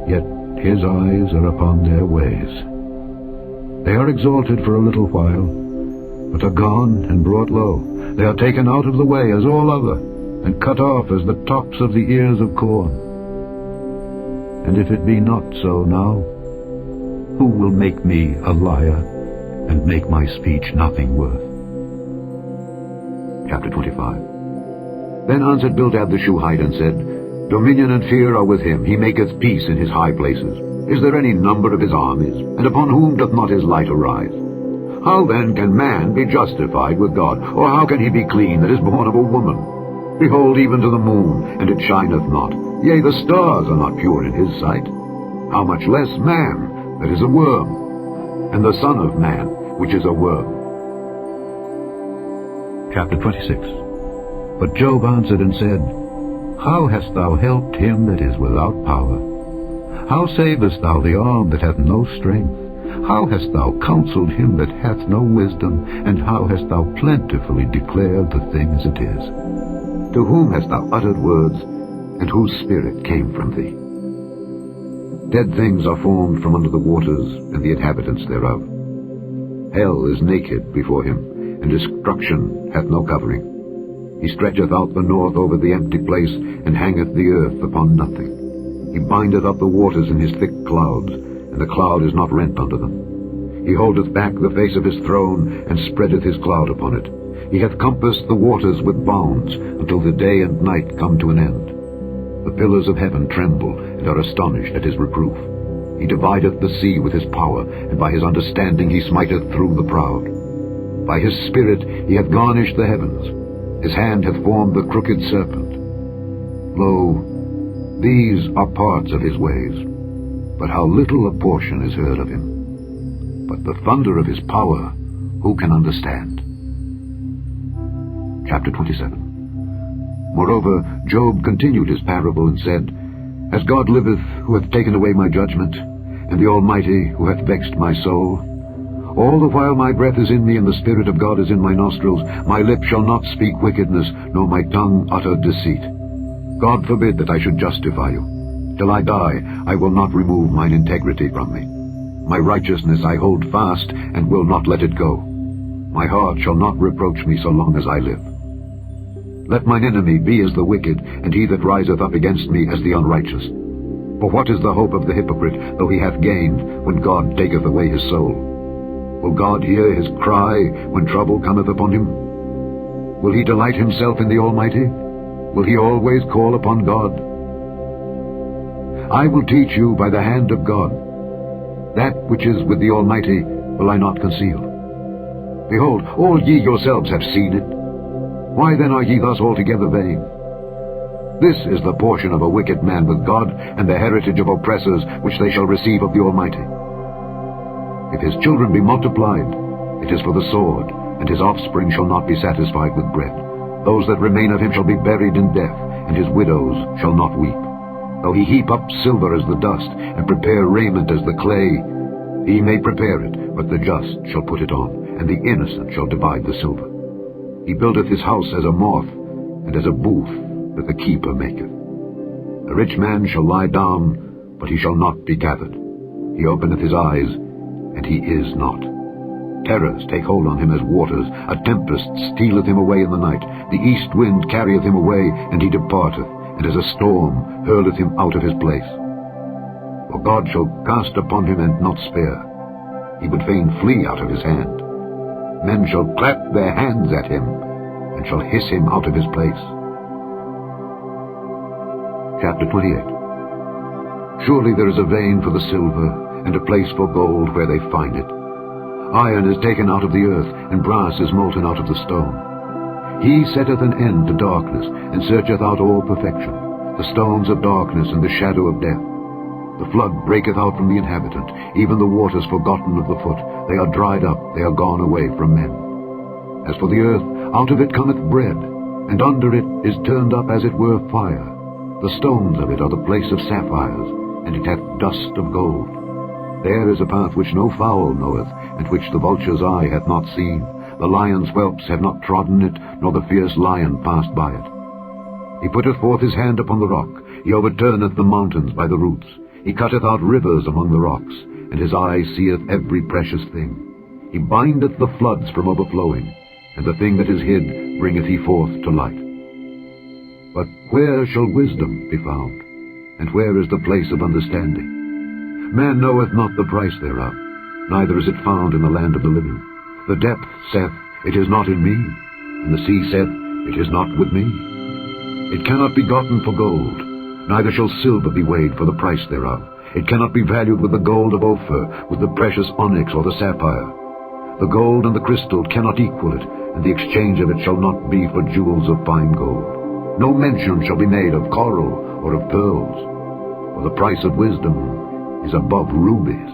yet his eyes are upon their ways. They are exalted for a little while, but are gone and brought low. They are taken out of the way as all other, and cut off as the tops of the ears of corn. And if it be not so now, who will make me a liar, and make my speech nothing worth? Chapter 25. Then answered Bildad the Shuhite, and said, Dominion and fear are with him. He maketh peace in his high places. Is there any number of his armies? And upon whom doth not his light arise? How then can man be justified with God? Or how can he be clean that is born of a woman? Behold, even to the moon, and it shineth not. Yea, the stars are not pure in his sight. How much less man that is a worm, and the Son of Man, which is a worm. Chapter 26. But Job answered and said, How hast thou helped him that is without power? How savest thou the arm that hath no strength? How hast thou counselled him that hath no wisdom? And how hast thou plentifully declared the thing as it is? To whom hast thou uttered words, and whose spirit came from thee? Dead things are formed from under the waters, and the inhabitants thereof. Hell is naked before him, and destruction hath no covering. He stretcheth out the north over the empty place, and hangeth the earth upon nothing. He bindeth up the waters in his thick clouds, and the cloud is not rent under them. He holdeth back the face of his throne, and spreadeth his cloud upon it. He hath compassed the waters with bounds, until the day and night come to an end. The pillars of heaven tremble, and are astonished at his reproof. He divideth the sea with his power, and by his understanding he smiteth through the proud. By his spirit he hath garnished the heavens. His hand hath formed the crooked serpent. Lo, these are parts of his ways, but how little a portion is heard of him. But the thunder of his power, who can understand? Chapter 27. Moreover, Job continued his parable, and said, As God liveth, who hath taken away my judgment, and the Almighty, who hath vexed my soul, all the while my breath is in me, and the Spirit of God is in my nostrils, my lip shall not speak wickedness, nor my tongue utter deceit. God forbid that I should justify you. Till I die, I will not remove mine integrity from me. My righteousness I hold fast, and will not let it go. My heart shall not reproach me so long as I live. Let mine enemy be as the wicked, and he that riseth up against me as the unrighteous. For what is the hope of the hypocrite, though he hath gained, when God taketh away his soul? Will God hear his cry when trouble cometh upon him? Will he delight himself in the Almighty? Will he always call upon God? I will teach you by the hand of God. That which is with the Almighty will I not conceal. Behold, all ye yourselves have seen it. Why then are ye thus altogether vain? This is the portion of a wicked man with God, and the heritage of oppressors which they shall receive of the Almighty. If his children be multiplied, it is for the sword, and his offspring shall not be satisfied with bread. Those that remain of him shall be buried in death, and his widows shall not weep. Though he heap up silver as the dust, and prepare raiment as the clay, he may prepare it, but the just shall put it on, and the innocent shall divide the silver. He buildeth his house as a moth, and as a booth that the keeper maketh. A rich man shall lie down, but he shall not be gathered. He openeth his eyes, and he is not. Terrors take hold on him as waters. A tempest stealeth him away in the night. The east wind carrieth him away, and he departeth, and as a storm hurleth him out of his place. For God shall cast upon him and not spare. He would fain flee out of his hand. Men shall clap their hands at him, and shall hiss him out of his place. Chapter 28. Surely there is a vein for the silver, and a place for gold where they find it. Iron is taken out of the earth, and brass is molten out of the stone. He setteth an end to darkness, and searcheth out all perfection, the stones of darkness and the shadow of death. The flood breaketh out from the inhabitant, even the waters forgotten of the foot. They are dried up, they are gone away from men. As for the earth, out of it cometh bread, and under it is turned up as it were fire. The stones of it are the place of sapphires, and it hath dust of gold. There is a path which no fowl knoweth, and which the vulture's eye hath not seen. The lion's whelps have not trodden it, nor the fierce lion passed by it. He putteth forth his hand upon the rock. He overturneth the mountains by the roots. He cutteth out rivers among the rocks, and his eye seeth every precious thing. He bindeth the floods from overflowing, and the thing that is hid bringeth he forth to light. But where shall wisdom be found? And where is the place of understanding? Man knoweth not the price thereof, neither is it found in the land of the living. The depth saith, It is not in me, and the sea saith, It is not with me. It cannot be gotten for gold, neither shall silver be weighed for the price thereof. It cannot be valued with the gold of Ophir, with the precious onyx or the sapphire. The gold and the crystal cannot equal it, and the exchange of it shall not be for jewels of fine gold. No mention shall be made of coral or of pearls, for the price of wisdom is above rubies.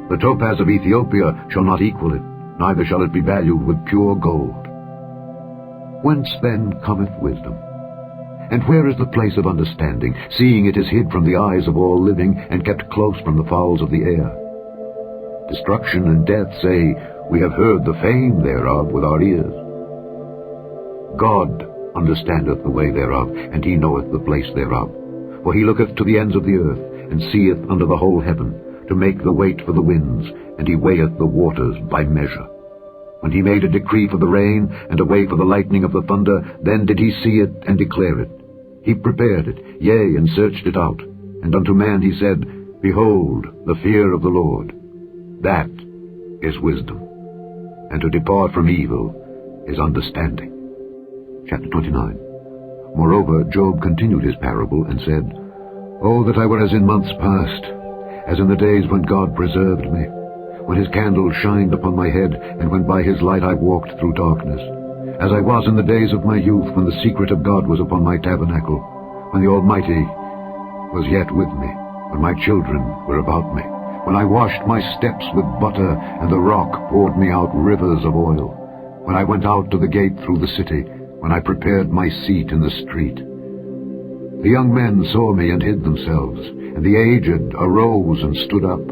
The topaz of Ethiopia shall not equal it, neither shall it be valued with pure gold. Whence then cometh wisdom? And where is the place of understanding, seeing it is hid from the eyes of all living, and kept close from the fowls of the air? Destruction and death say, We have heard the fame thereof with our ears. God understandeth the way thereof, and he knoweth the place thereof. For he looketh to the ends of the earth, and seeth under the whole heaven, to make the weight for the winds, and he weigheth the waters by measure. When he made a decree for the rain, and a way for the lightning of the thunder, then did he see it and declare it. He prepared it, yea, and searched it out. And unto man he said, Behold, the fear of the Lord. That is wisdom, and to depart from evil is understanding. Chapter 29. Moreover, Job continued his parable, and said, Oh, that I were as in months past, as in the days when God preserved me, when his candle shined upon my head, and when by his light I walked through darkness, as I was in the days of my youth, when the secret of God was upon my tabernacle, when the Almighty was yet with me, when my children were about me, when I washed my steps with butter, and the rock poured me out rivers of oil, when I went out to the gate through the city, when I prepared my seat in the street. The young men saw me and hid themselves, and the aged arose and stood up.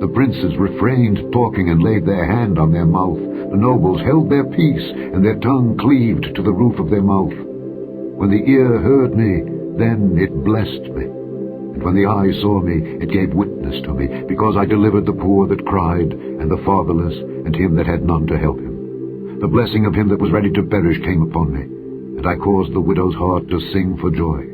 The princes refrained talking and laid their hand on their mouth. The nobles held their peace, and their tongue cleaved to the roof of their mouth. When the ear heard me, then it blessed me. And when the eye saw me, it gave witness to me, because I delivered the poor that cried, and the fatherless, and him that had none to help him. The blessing of him that was ready to perish came upon me, and I caused the widow's heart to sing for joy.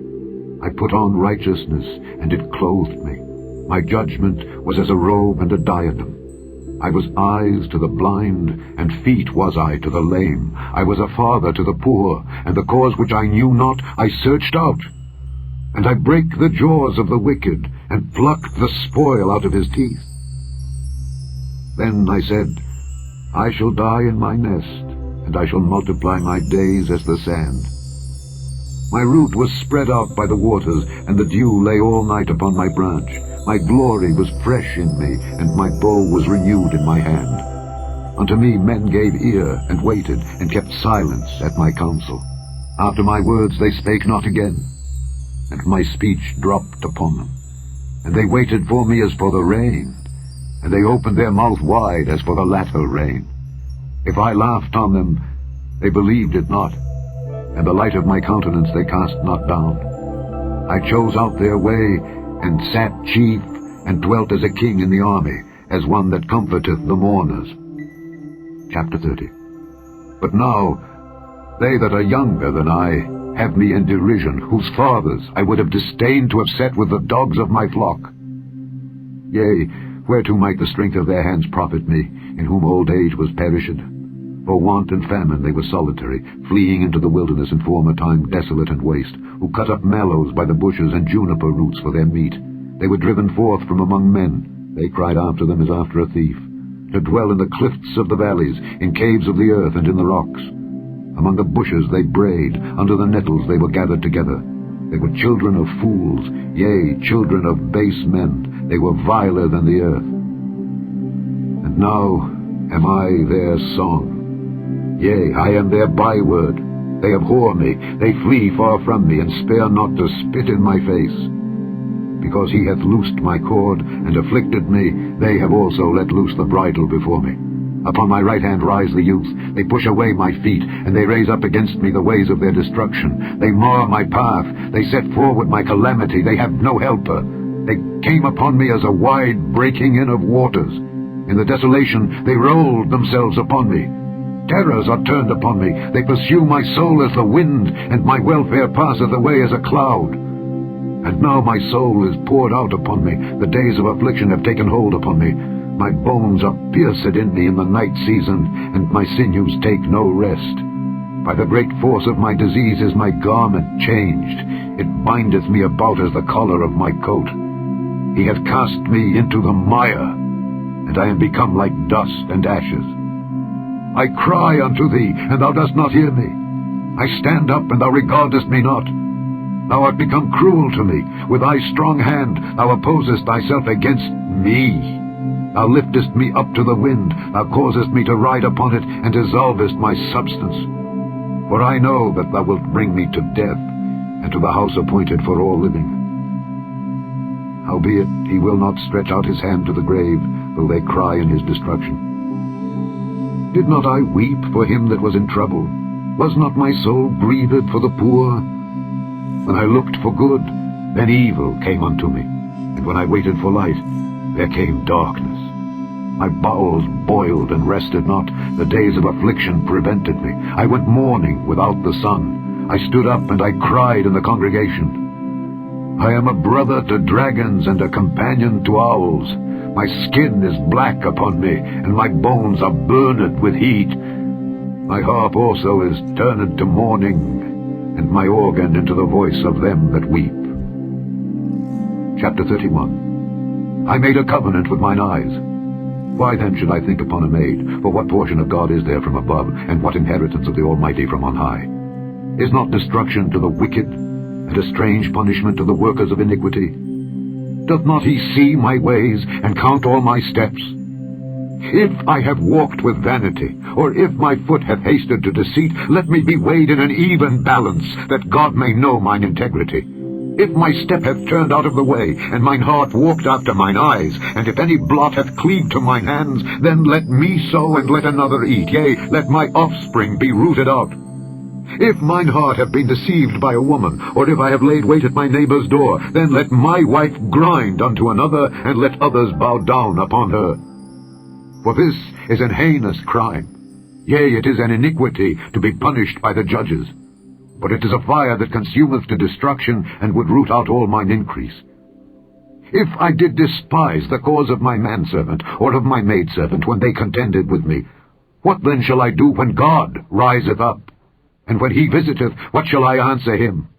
I put on righteousness, and it clothed me. My judgment was as a robe and a diadem. I was eyes to the blind, and feet was I to the lame. I was a father to the poor, and the cause which I knew not I searched out. And I brake the jaws of the wicked, and plucked the spoil out of his teeth. Then I said, I shall die in my nest, and I shall multiply my days as the sand. My root was spread out by the waters, and the dew lay all night upon my branch. My glory was fresh in me, and my bow was renewed in my hand. Unto me men gave ear, and waited, and kept silence at my counsel. After my words they spake not again, and my speech dropped upon them. And they waited for me as for the rain, and they opened their mouth wide as for the latter rain. If I laughed on them, they believed it not. and the light of my countenance they cast not down. I chose out their way, and sat chief, and dwelt as a king in the army, as one that comforteth the mourners. Chapter 30. But now they that are younger than I have me in derision, whose fathers I would have disdained to have set with the dogs of my flock. Yea, whereto might the strength of their hands profit me, in whom old age was perished? For want and famine they were solitary, fleeing into the wilderness in former time desolate and waste, who cut up mallows by the bushes and juniper roots for their meat. They were driven forth from among men. They cried after them as after a thief, to dwell in the cliffs of the valleys, in caves of the earth and in the rocks. Among the bushes they brayed, under the nettles they were gathered together. They were children of fools, yea, children of base men. They were viler than the earth. And now am I their song. Yea, I am their byword. They abhor me, they flee far from me, and spare not to spit in my face. Because he hath loosed my cord, and afflicted me, they have also let loose the bridle before me. Upon my right hand rise the youth. They push away my feet, and they raise up against me the ways of their destruction. They mar my path. They set forward my calamity. They have no helper. They came upon me as a wide breaking in of waters. In the desolation they rolled themselves upon me. Terrors are turned upon me. They pursue my soul as the wind, and my welfare passeth away as a cloud. And now my soul is poured out upon me. The days of affliction have taken hold upon me. My bones are pierced in me in the night season, and my sinews take no rest. By the great force of my disease is my garment changed. It bindeth me about as the collar of my coat. He hath cast me into the mire, and I am become like dust and ashes. I cry unto thee, and thou dost not hear me. I stand up, and thou regardest me not. Thou art become cruel to me. With thy strong hand thou opposest thyself against me. Thou liftest me up to the wind, thou causest me to ride upon it, and dissolvest my substance. For I know that thou wilt bring me to death, and to the house appointed for all living. Howbeit he will not stretch out his hand to the grave, though they cry in his destruction. Did not I weep for him that was in trouble? Was not my soul grieved for the poor? When I looked for good, then evil came unto me, and when I waited for light, there came darkness. My bowels boiled and rested not. The days of affliction prevented me. I went mourning without the sun. I stood up and I cried in the congregation. I am a brother to dragons and a companion to owls. My skin is black upon me, and my bones are burned with heat. My harp also is turned to mourning, and my organ into the voice of them that weep. Chapter 31. I made a covenant with mine eyes. Why then should I think upon a maid? For what portion of God is there from above, and what inheritance of the Almighty from on high? Is not destruction to the wicked, and a strange punishment to the workers of iniquity? Doth not he see my ways, and count all my steps? If I have walked with vanity, or if my foot hath hasted to deceit, let me be weighed in an even balance, that God may know mine integrity. If my step hath turned out of the way, and mine heart walked after mine eyes, and if any blot hath cleaved to mine hands, then let me sow and let another eat, yea, let my offspring be rooted out. If mine heart have been deceived by a woman, or if I have laid wait at my neighbor's door, then let my wife grind unto another, and let others bow down upon her. For this is an heinous crime. Yea, it is an iniquity to be punished by the judges. But it is a fire that consumeth to destruction, and would root out all mine increase. If I did despise the cause of my manservant, or of my maidservant, when they contended with me, what then shall I do when God riseth up? And when he visiteth, what shall I answer him?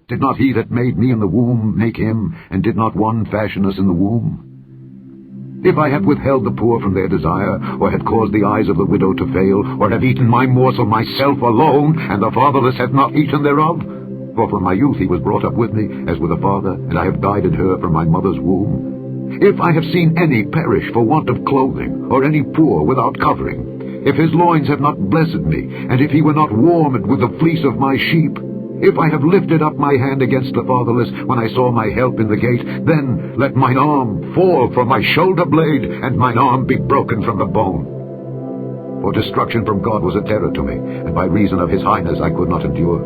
Did not he that made me in the womb make him, and did not one fashion us in the womb? If I have withheld the poor from their desire, or have caused the eyes of the widow to fail, or have eaten my morsel myself alone, and the fatherless have not eaten thereof? For from my youth he was brought up with me, as with a father, and I have guided her from my mother's womb. If I have seen any perish for want of clothing, or any poor without covering, if his loins have not blessed me, and if he were not warmed with the fleece of my sheep, if I have lifted up my hand against the fatherless, when I saw my help in the gate, then let mine arm fall from my shoulder blade, and mine arm be broken from the bone. For destruction from God was a terror to me, and by reason of his highness I could not endure.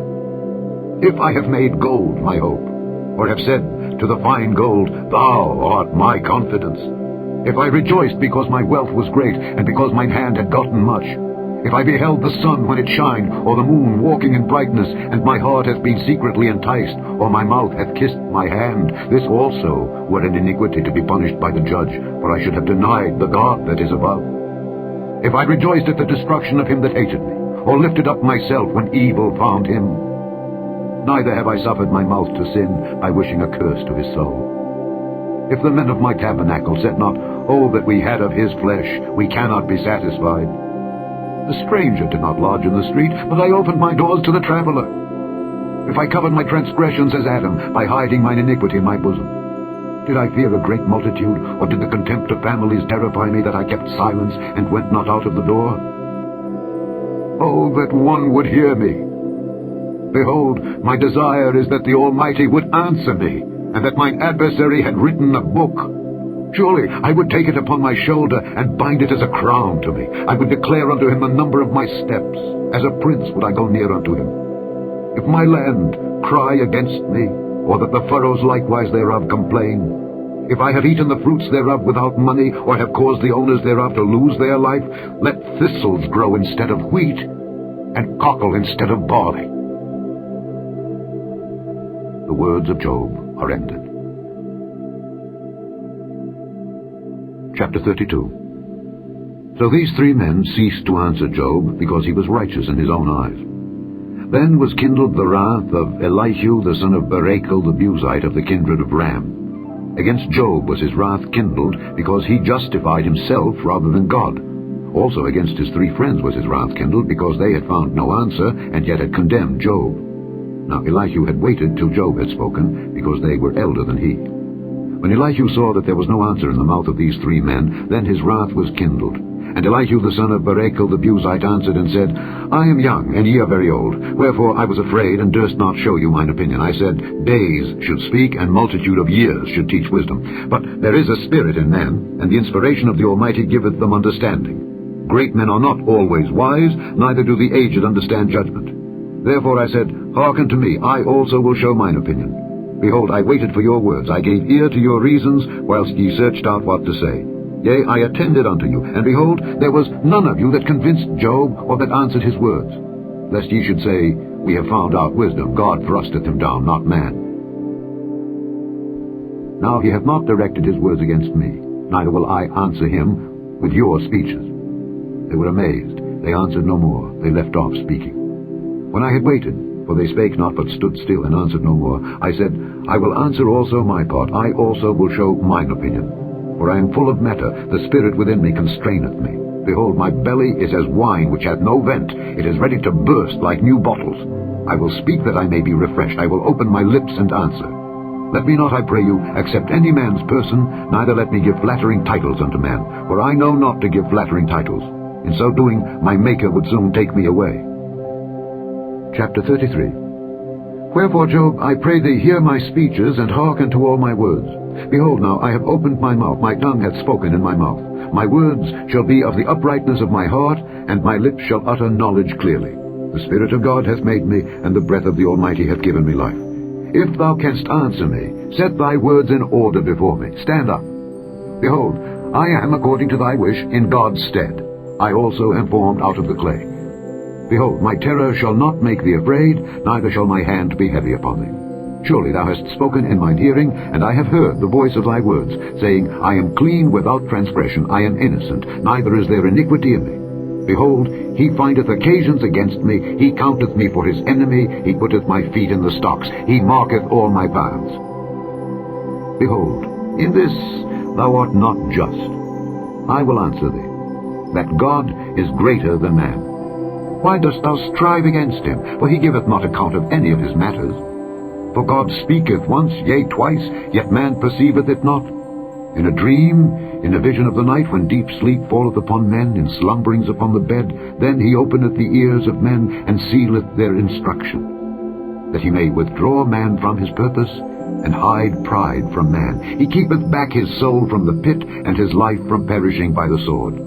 If I have made gold my hope, or have said to the fine gold, Thou art my confidence, if I rejoiced because my wealth was great, and because mine hand had gotten much, if I beheld the sun when it shined, or the moon walking in brightness, and my heart hath been secretly enticed, or my mouth hath kissed my hand, this also were an iniquity to be punished by the judge, for I should have denied the God that is above. If I rejoiced at the destruction of him that hated me, or lifted up myself when evil found him, neither have I suffered my mouth to sin by wishing a curse to his soul. If the men of my tabernacle said not, Oh, that we had of his flesh, we cannot be satisfied. The stranger did not lodge in the street, but I opened my doors to the traveler. If I covered my transgressions as Adam, by hiding mine iniquity in my bosom, did I fear a great multitude, or did the contempt of families terrify me that I kept silence and went not out of the door? Oh, that one would hear me! Behold, my desire is that the Almighty would answer me, and that mine adversary had written a book. Surely I would take it upon my shoulder, and bind it as a crown to me. I would declare unto him the number of my steps. As a prince would I go near unto him. If my land cry against me, or that the furrows likewise thereof complain, if I have eaten the fruits thereof without money, or have caused the owners thereof to lose their life, let thistles grow instead of wheat, and cockle instead of barley. The words of Job are ended. Chapter 32. So these three men ceased to answer Job, because he was righteous in his own eyes. Then was kindled the wrath of Elihu the son of Barachel the Buzite of the kindred of Ram. Against Job was his wrath kindled, because he justified himself rather than God. Also against his three friends was his wrath kindled, because they had found no answer, and yet had condemned Job. Now Elihu had waited till Job had spoken, because they were elder than he. When Elihu saw that there was no answer in the mouth of these three men, then his wrath was kindled. And Elihu the son of Barachel the Buzite answered and said, I am young, and ye are very old. Wherefore I was afraid, and durst not show you mine opinion. I said, Days should speak, and multitude of years should teach wisdom. But there is a spirit in man, and the inspiration of the Almighty giveth them understanding. Great men are not always wise, neither do the aged understand judgment. Therefore I said, Hearken to me, I also will show mine opinion. Behold, I waited for your words, I gave ear to your reasons, whilst ye searched out what to say. Yea, I attended unto you, and behold, there was none of you that convinced Job, or that answered his words. Lest ye should say, We have found out wisdom, God thrusteth him down, not man. Now he hath not directed his words against me, neither will I answer him with your speeches. They were amazed, they answered no more, they left off speaking. When I had waited, for they spake not, but stood still, and answered no more, I said, I will answer also my part, I also will show mine opinion. For I am full of matter, the spirit within me constraineth me. Behold, my belly is as wine which hath no vent, it is ready to burst like new bottles. I will speak that I may be refreshed, I will open my lips and answer. Let me not, I pray you, accept any man's person, neither let me give flattering titles unto man, for I know not to give flattering titles. In so doing, my Maker would soon take me away. Chapter 33. Wherefore, Job, I pray thee, hear my speeches, and hearken to all my words. Behold now, I have opened my mouth, my tongue hath spoken in my mouth. My words shall be of the uprightness of my heart, and my lips shall utter knowledge clearly. The Spirit of God hath made me, and the breath of the Almighty hath given me life. If thou canst answer me, set thy words in order before me. Stand up. Behold, I am, according to thy wish, in God's stead. I also am formed out of the clay. Behold, my terror shall not make thee afraid, neither shall my hand be heavy upon thee. Surely thou hast spoken in mine hearing, and I have heard the voice of thy words, saying, I am clean without transgression, I am innocent, neither is there iniquity in me. Behold, he findeth occasions against me, he counteth me for his enemy, he putteth my feet in the stocks, he marketh all my paths. Behold, in this thou art not just. I will answer thee, that God is greater than man. Why dost thou strive against him? For he giveth not account of any of his matters. For God speaketh once, yea, twice, yet man perceiveth it not. In a dream, in a vision of the night, when deep sleep falleth upon men, in slumberings upon the bed, then he openeth the ears of men, and sealeth their instruction, that he may withdraw man from his purpose, and hide pride from man. He keepeth back his soul from the pit, and his life from perishing by the sword.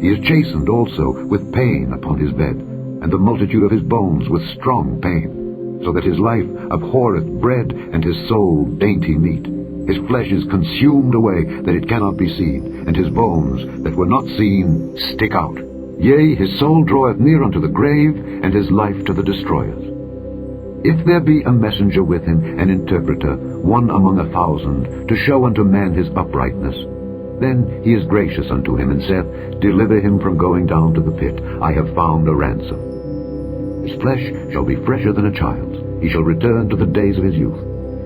He is chastened also with pain upon his bed, and the multitude of his bones with strong pain, so that his life abhorreth bread, and his soul dainty meat. His flesh is consumed away, that it cannot be seen, and his bones that were not seen stick out. Yea, his soul draweth near unto the grave, and his life to the destroyers. If there be a messenger with him, an interpreter, one among 1,000, to show unto man his uprightness, then he is gracious unto him, and saith, Deliver him from going down to the pit. I have found a ransom. His flesh shall be fresher than a child's. He shall return to the days of his youth.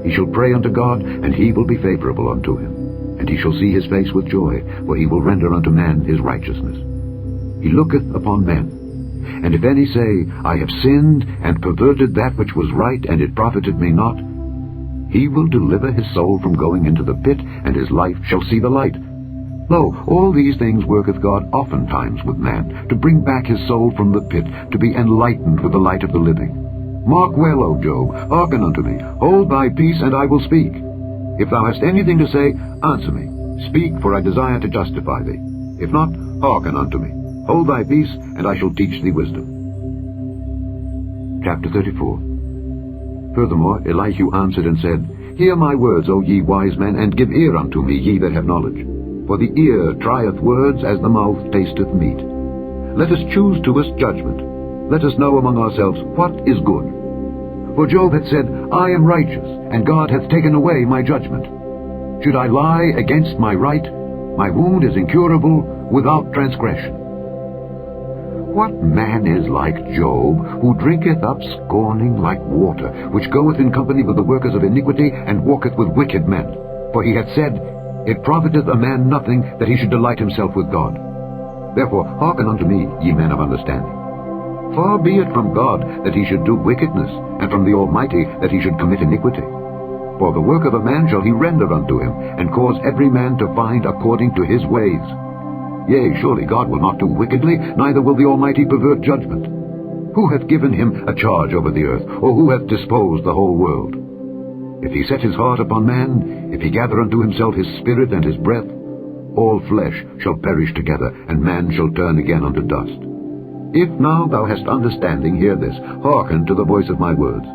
He shall pray unto God, and he will be favorable unto him. And he shall see his face with joy, for he will render unto man his righteousness. He looketh upon men. And if any say, I have sinned, and perverted that which was right, and it profited me not, he will deliver his soul from going into the pit, and his life shall see the light. Lo, all these things worketh God oftentimes with man, to bring back his soul from the pit, to be enlightened with the light of the living. Mark well, O Job, hearken unto me. Hold thy peace, and I will speak. If thou hast anything to say, answer me. Speak, for I desire to justify thee. If not, hearken unto me. Hold thy peace, and I shall teach thee wisdom. Chapter 34. Furthermore Elihu answered and said, Hear my words, O ye wise men, and give ear unto me, ye that have knowledge. For the ear trieth words as the mouth tasteth meat. Let us choose to us judgment. Let us know among ourselves what is good. For Job hath said, I am righteous, and God hath taken away my judgment. Should I lie against my right? My wound is incurable without transgression. What man is like Job, who drinketh up scorning like water, which goeth in company with the workers of iniquity, and walketh with wicked men? For he hath said, It profiteth a man nothing that he should delight himself with God. Therefore hearken unto me, ye men of understanding. Far be it from God that he should do wickedness, and from the Almighty that he should commit iniquity. For the work of a man shall he render unto him, and cause every man to find according to his ways. Yea, surely God will not do wickedly, neither will the Almighty pervert judgment. Who hath given him a charge over the earth, or who hath disposed the whole world? If he set his heart upon man, if he gather unto himself his spirit and his breath, all flesh shall perish together, and man shall turn again unto dust. If now thou hast understanding, hear this, hearken to the voice of my words.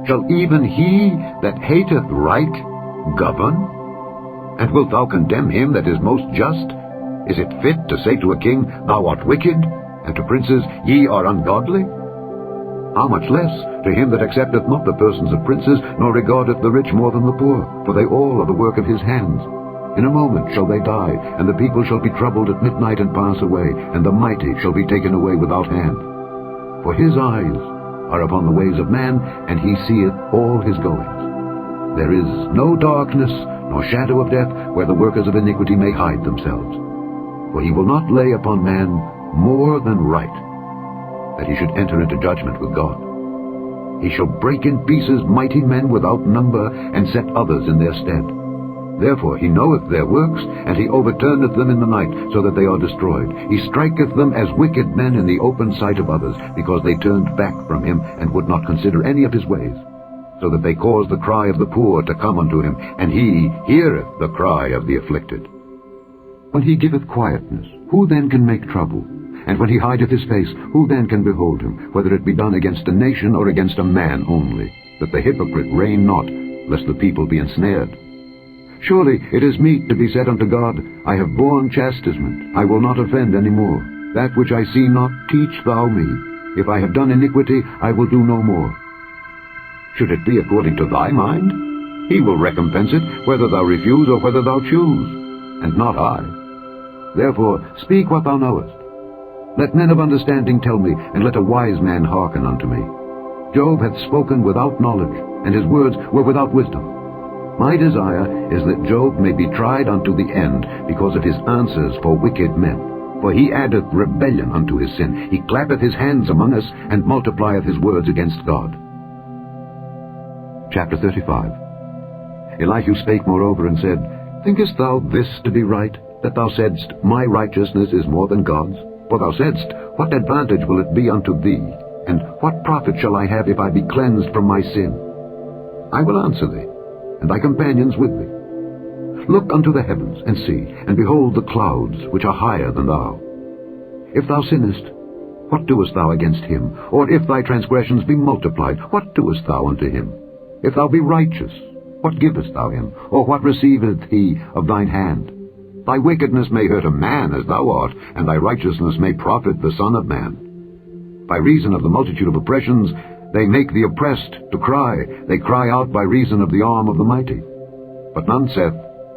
Shall even he that hateth right govern? And wilt thou condemn him that is most just? Is it fit to say to a king, Thou art wicked, and to princes, Ye are ungodly? How much less to him that accepteth not the persons of princes, nor regardeth the rich more than the poor, for they all are the work of his hands. In a moment shall they die, and the people shall be troubled at midnight and pass away, and the mighty shall be taken away without hand. For his eyes are upon the ways of man, and he seeth all his goings. There is no darkness, nor shadow of death, where the workers of iniquity may hide themselves. For he will not lay upon man more than right, that he should enter into judgment with God. He shall break in pieces mighty men without number, and set others in their stead. Therefore he knoweth their works, and he overturneth them in the night, so that they are destroyed. He striketh them as wicked men in the open sight of others, because they turned back from him, and would not consider any of his ways, so that they caused the cry of the poor to come unto him, and he heareth the cry of the afflicted. When he giveth quietness, who then can make trouble? And when he hideth his face, who then can behold him, whether it be done against a nation or against a man only, that the hypocrite reign not, lest the people be ensnared? Surely it is meet to be said unto God, I have borne chastisement, I will not offend any more. That which I see not, teach thou me. If I have done iniquity, I will do no more. Should it be according to thy mind? He will recompense it, whether thou refuse or whether thou choose, and not I. Therefore speak what thou knowest. Let men of understanding tell me, and let a wise man hearken unto me. Job hath spoken without knowledge, and his words were without wisdom. My desire is that Job may be tried unto the end, because of his answers for wicked men. For he addeth rebellion unto his sin. He clappeth his hands among us, and multiplieth his words against God. Chapter 35. Elihu spake moreover and said, Thinkest thou this to be right, that thou saidst, My righteousness is more than God's? For thou saidst, What advantage will it be unto thee? And what profit shall I have if I be cleansed from my sin? I will answer thee, and thy companions with thee. Look unto the heavens, and see, and behold the clouds, which are higher than thou. If thou sinnest, what doest thou against him? Or if thy transgressions be multiplied, what doest thou unto him? If thou be righteous, what givest thou him? Or what receiveth he of thine hand? Thy wickedness may hurt a man as thou art, and thy righteousness may profit the Son of Man. By reason of the multitude of oppressions, they make the oppressed to cry. They cry out by reason of the arm of the mighty. But none saith,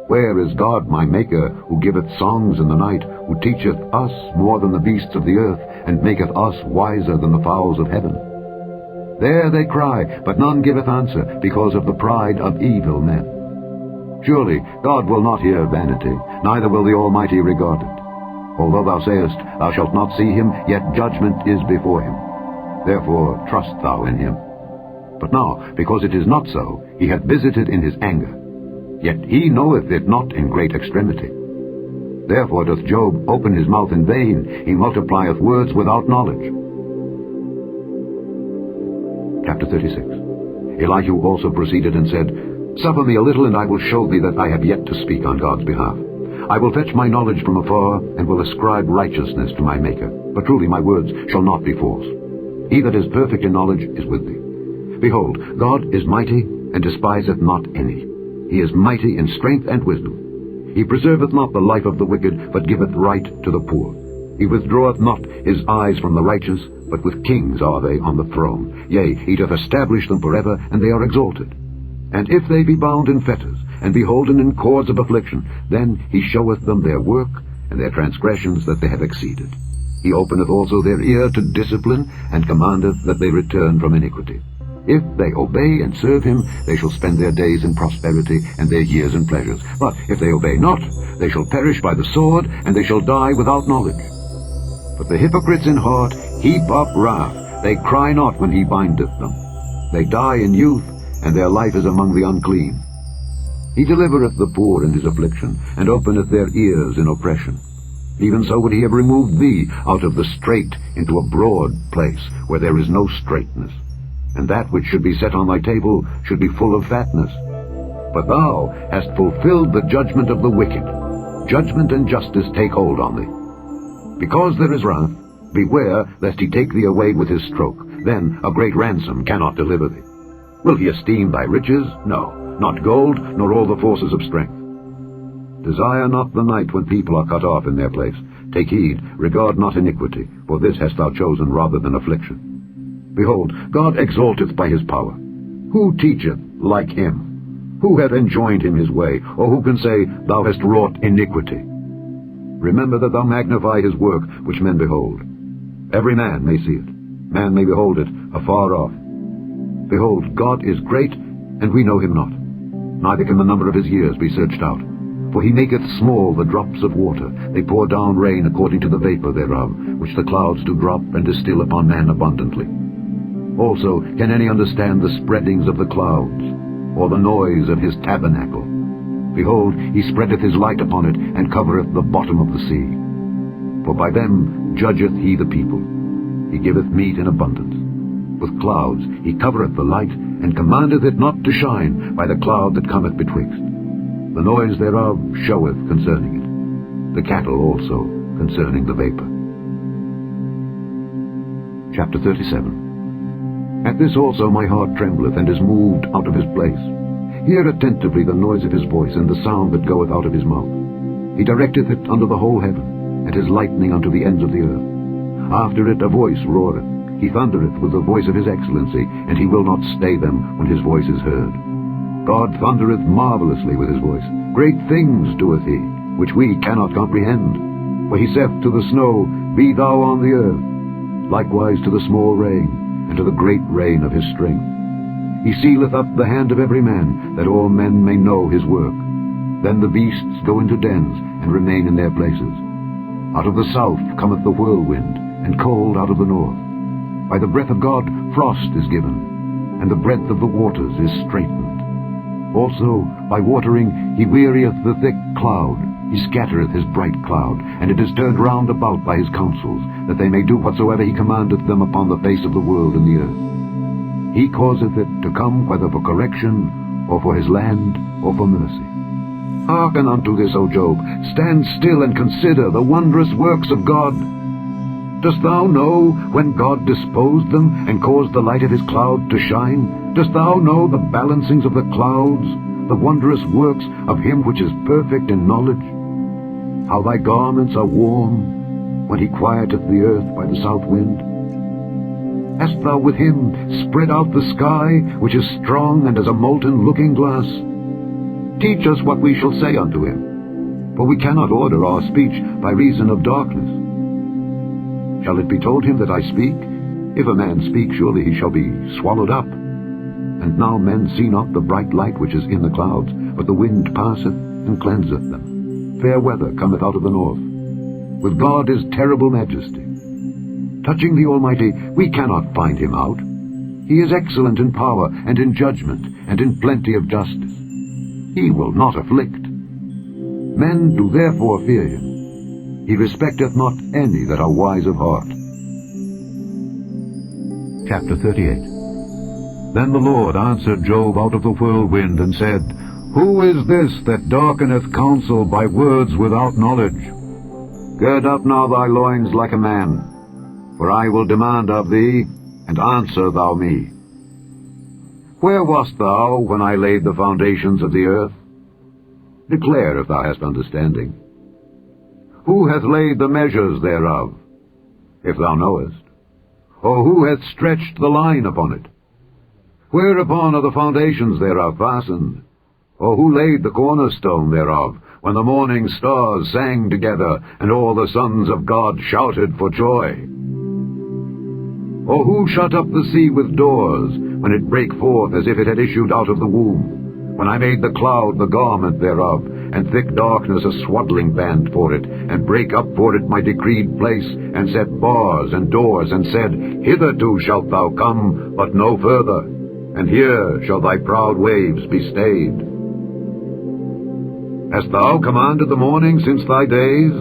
Where is God my Maker, who giveth songs in the night, who teacheth us more than the beasts of the earth, and maketh us wiser than the fowls of heaven? There they cry, but none giveth answer, because of the pride of evil men. Surely God will not hear vanity, neither will the Almighty regard it. Although thou sayest, Thou shalt not see him, yet judgment is before him. Therefore trust thou in him. But now, because it is not so, he hath visited in his anger. Yet he knoweth it not in great extremity. Therefore doth Job open his mouth in vain, he multiplieth words without knowledge. Chapter 36. Elihu also proceeded and said, Suffer me a little, and I will show thee that I have yet to speak on God's behalf. I will fetch my knowledge from afar, and will ascribe righteousness to my Maker. But truly my words shall not be false. He that is perfect in knowledge is with thee. Behold, God is mighty, and despiseth not any. He is mighty in strength and wisdom. He preserveth not the life of the wicked, but giveth right to the poor. He withdraweth not his eyes from the righteous, but with kings are they on the throne. Yea, he doth establish them forever, and they are exalted. And if they be bound in fetters, and be holden in cords of affliction, then he showeth them their work, and their transgressions that they have exceeded. He openeth also their ear to discipline, and commandeth that they return from iniquity. If they obey and serve him, they shall spend their days in prosperity, and their years in pleasures. But if they obey not, they shall perish by the sword, and they shall die without knowledge. But the hypocrites in heart heap up wrath. They cry not when he bindeth them. They die in youth, and their life is among the unclean. He delivereth the poor in his affliction, and openeth their ears in oppression. Even so would he have removed thee out of the strait into a broad place, where there is no straightness. And that which should be set on thy table should be full of fatness. But thou hast fulfilled the judgment of the wicked. Judgment and justice take hold on thee. Because there is wrath, beware lest he take thee away with his stroke. Then a great ransom cannot deliver thee. Will he esteem thy riches? No, not gold, nor all the forces of strength. Desire not the night when people are cut off in their place. Take heed, regard not iniquity, for this hast thou chosen rather than affliction. Behold, God exalteth by his power. Who teacheth like him? Who hath enjoined him his way? Or who can say, Thou hast wrought iniquity? Remember that thou magnify his work, which men behold. Every man may see it. Man may behold it afar off. Behold, God is great, and we know him not. Neither can the number of his years be searched out. For he maketh small the drops of water. They pour down rain according to the vapor thereof, which the clouds do drop and distill upon man abundantly. Also can any understand the spreadings of the clouds, or the noise of his tabernacle? Behold, he spreadeth his light upon it, and covereth the bottom of the sea. For by them judgeth he the people. He giveth meat in abundance. With clouds he covereth the light, and commandeth it not to shine by the cloud that cometh betwixt. The noise thereof showeth concerning it, the cattle also concerning the vapor. Chapter 37. At this also my heart trembleth, and is moved out of his place. Hear attentively the noise of his voice, and the sound that goeth out of his mouth. He directeth it under the whole heaven, and his lightning unto the ends of the earth. After it a voice roareth. He thundereth with the voice of his excellency, and he will not stay them when his voice is heard. God thundereth marvelously with his voice. Great things doeth he, which we cannot comprehend. For he saith to the snow, Be thou on the earth, likewise to the small rain, and to the great rain of his strength. He sealeth up the hand of every man, that all men may know his work. Then the beasts go into dens, and remain in their places. Out of the south cometh the whirlwind, and cold out of the north. By the breath of God frost is given, and the breadth of the waters is straitened. Also by watering he wearieth the thick cloud. He scattereth his bright cloud, and it is turned round about by his counsels, that they may do whatsoever he commandeth them upon the face of the world and the earth. He causeth it to come whether for correction, or for his land, or for mercy. Hearken unto this, O Job. Stand still and consider the wondrous works of God. Dost thou know when God disposed them and caused the light of his cloud to shine? Dost thou know the balancings of the clouds, the wondrous works of him which is perfect in knowledge? How thy garments are warm when he quieteth the earth by the south wind? Hast thou with him spread out the sky, which is strong and as a molten looking-glass? Teach us what we shall say unto him, for we cannot order our speech by reason of darkness. Shall it be told him that I speak? If a man speak, surely he shall be swallowed up. And now men see not the bright light which is in the clouds, but the wind passeth and cleanseth them. Fair weather cometh out of the north. With God is terrible majesty. Touching the Almighty, we cannot find him out. He is excellent in power and in judgment and in plenty of justice. He will not afflict. Men do therefore fear him. He respecteth not any that are wise of heart. Chapter 38. Then the Lord answered Job out of the whirlwind, and said, Who is this that darkeneth counsel by words without knowledge? Gird up now thy loins like a man, for I will demand of thee, and answer thou me. Where wast thou when I laid the foundations of the earth? Declare if thou hast understanding. Who hath laid the measures thereof, if thou knowest? Or who hath stretched the line upon it? Whereupon are the foundations thereof fastened? Or who laid the cornerstone thereof, when the morning stars sang together, and all the sons of God shouted for joy? Or who shut up the sea with doors, when it brake forth as if it had issued out of the womb? When I made the cloud the garment thereof, and thick darkness a swaddling band for it, and brake up for it my decreed place, and set bars and doors, and said, Hitherto shalt thou come, but no further, and here shall thy proud waves be stayed. Hast thou commanded the morning since thy days,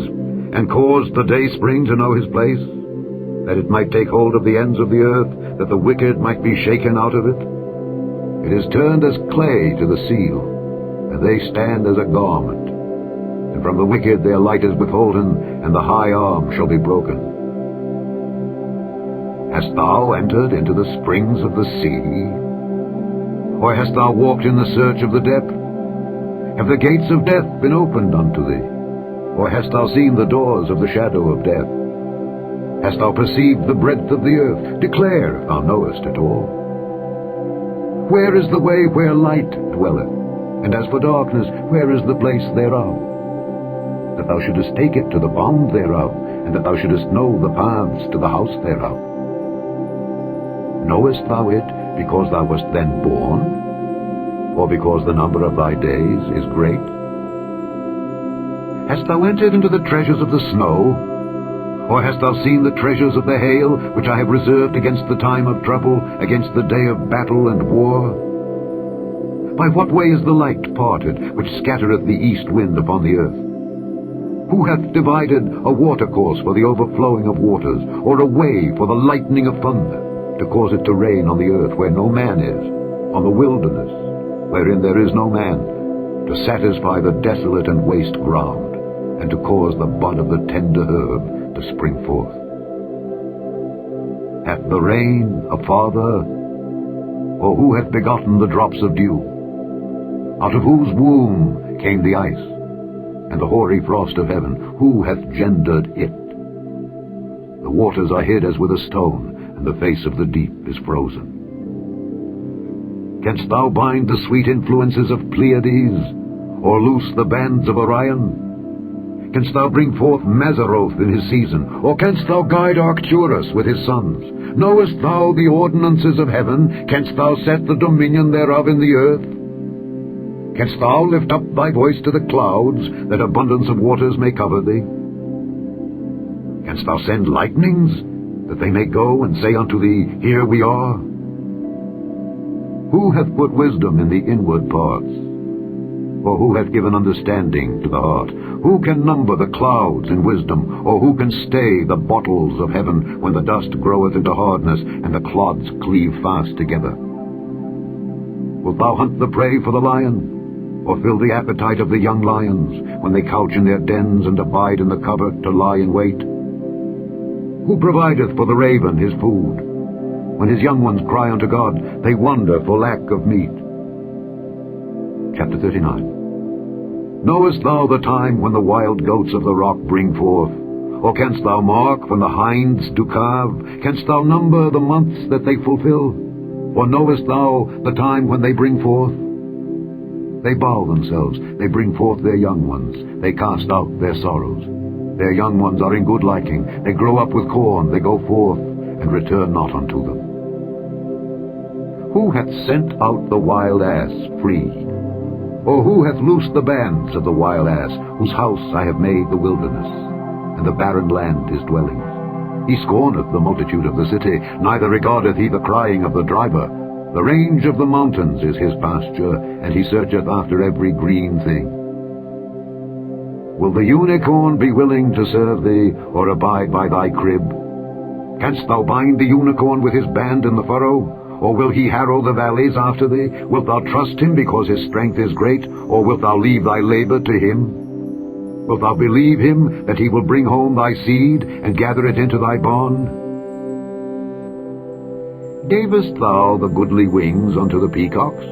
and caused the dayspring to know his place, that it might take hold of the ends of the earth, that the wicked might be shaken out of it? It is turned as clay to the seal, and they stand as a garment. And from the wicked their light is withholden, and the high arm shall be broken. Hast thou entered into the springs of the sea? Or hast thou walked in the search of the depth? Have the gates of death been opened unto thee? Or hast thou seen the doors of the shadow of death? Hast thou perceived the breadth of the earth? Declare if thou knowest it all. Where is the way where light dwelleth? And as for darkness, where is the place thereof? That thou shouldest take it to the bound thereof, and that thou shouldest know the paths to the house thereof. Knowest thou it because thou wast then born? Or because the number of thy days is great? Hast thou entered into the treasures of the snow? Or hast thou seen the treasures of the hail, which I have reserved against the time of trouble, against the day of battle and war? By what way is the light parted, which scattereth the east wind upon the earth? Who hath divided a watercourse for the overflowing of waters, or a way for the lightning of thunder, to cause it to rain on the earth where no man is, on the wilderness, wherein there is no man, to satisfy the desolate and waste ground, and to cause the bud of the tender herb to spring forth? Hath the rain a father? Or who hath begotten the drops of dew? Out of whose womb came the ice, and the hoary frost of heaven? Who hath gendered it? The waters are hid as with a stone, and the face of the deep is frozen. Canst thou bind the sweet influences of Pleiades, or loose the bands of Orion? Canst thou bring forth Mazzaroth in his season? Or canst thou guide Arcturus with his sons? Knowest thou the ordinances of heaven? Canst thou set the dominion thereof in the earth? Canst thou lift up thy voice to the clouds, that abundance of waters may cover thee? Canst thou send lightnings, that they may go and say unto thee, Here we are? Who hath put wisdom in the inward parts? Or who hath given understanding to the heart? Who can number the clouds in wisdom? Or who can stay the bottles of heaven, when the dust groweth into hardness, and the clods cleave fast together? Wilt thou hunt the prey for the lion? Or fill the appetite of the young lions, when they couch in their dens and abide in the covert to lie in wait? Who provideth for the raven his food? When his young ones cry unto God, they wonder for lack of meat. Chapter 39. Knowest thou the time when the wild goats of the rock bring forth? Or canst thou mark when the hinds do calve? Canst thou number the months that they fulfill? Or knowest thou the time when they bring forth? They bow themselves, they bring forth their young ones, they cast out their sorrows. Their young ones are in good liking, they grow up with corn, they go forth, and return not unto them. Who hath sent out the wild ass free? Or who hath loosed the bands of the wild ass, whose house I have made the wilderness, and the barren land his dwelling? He scorneth the multitude of the city, neither regardeth he the crying of the driver. The range of the mountains is his pasture, and he searcheth after every green thing. Will the unicorn be willing to serve thee, or abide by thy crib? Canst thou bind the unicorn with his band in the furrow? Or will he harrow the valleys after thee? Wilt thou trust him because his strength is great? Or wilt thou leave thy labor to him? Wilt thou believe him that he will bring home thy seed, and gather it into thy barn? Gavest thou the goodly wings unto the peacocks?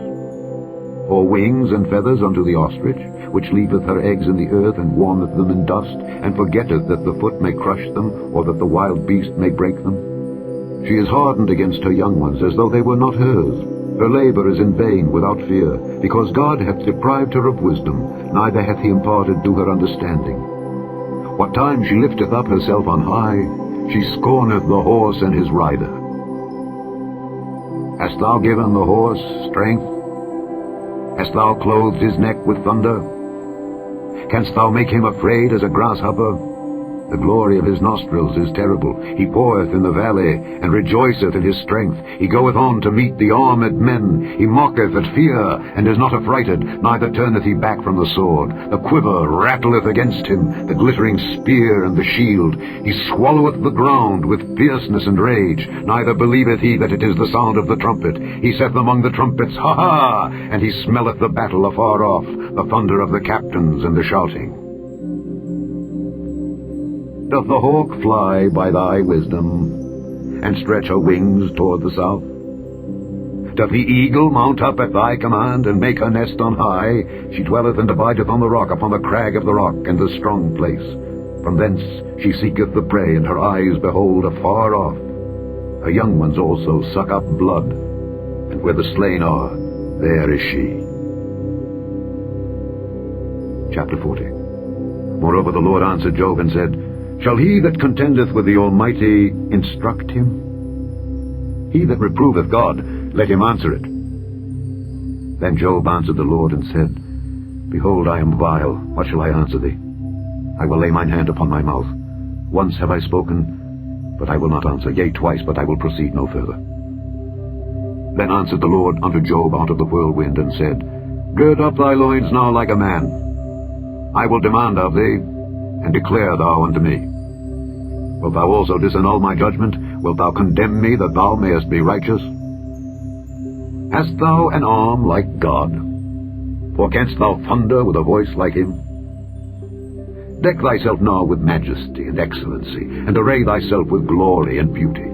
Or wings and feathers unto the ostrich, which leaveth her eggs in the earth, and warmeth them in dust, and forgetteth that the foot may crush them, or that the wild beast may break them? She is hardened against her young ones, as though they were not hers. Her labor is in vain without fear, because God hath deprived her of wisdom, neither hath he imparted to her understanding. What time she lifteth up herself on high, she scorneth the horse and his rider. Hast thou given the horse strength? Hast thou clothed his neck with thunder? Canst thou make him afraid as a grasshopper? The glory of his nostrils is terrible. He poureth in the valley, and rejoiceth in his strength. He goeth on to meet the armed men. He mocketh at fear, and is not affrighted, neither turneth he back from the sword. The quiver rattleth against him, the glittering spear and the shield. He swalloweth the ground with fierceness and rage, neither believeth he that it is the sound of the trumpet. He saith among the trumpets, Ha ha! And he smelleth the battle afar off, the thunder of the captains and the shouting. Doth the hawk fly by thy wisdom, and stretch her wings toward the south? Doth the eagle mount up at thy command, and make her nest on high? She dwelleth and abideth on the rock, upon the crag of the rock, and the strong place. From thence she seeketh the prey, and her eyes behold afar off. Her young ones also suck up blood, and where the slain are, there is she. Chapter 40. Moreover the Lord answered Job and said, Shall he that contendeth with the Almighty instruct him? He that reproveth God, let him answer it. Then Job answered the Lord and said, Behold, I am vile. What shall I answer thee? I will lay mine hand upon my mouth. Once have I spoken, but I will not answer. Yea, twice, but I will proceed no further. Then answered the Lord unto Job out of the whirlwind, and said, Gird up thy loins now like a man. I will demand of thee, and declare thou unto me. Wilt thou also disannul my judgment? Wilt thou condemn me, that thou mayest be righteous? Hast thou an arm like God? Or canst thou thunder with a voice like him? Deck thyself now with majesty and excellency, and array thyself with glory and beauty.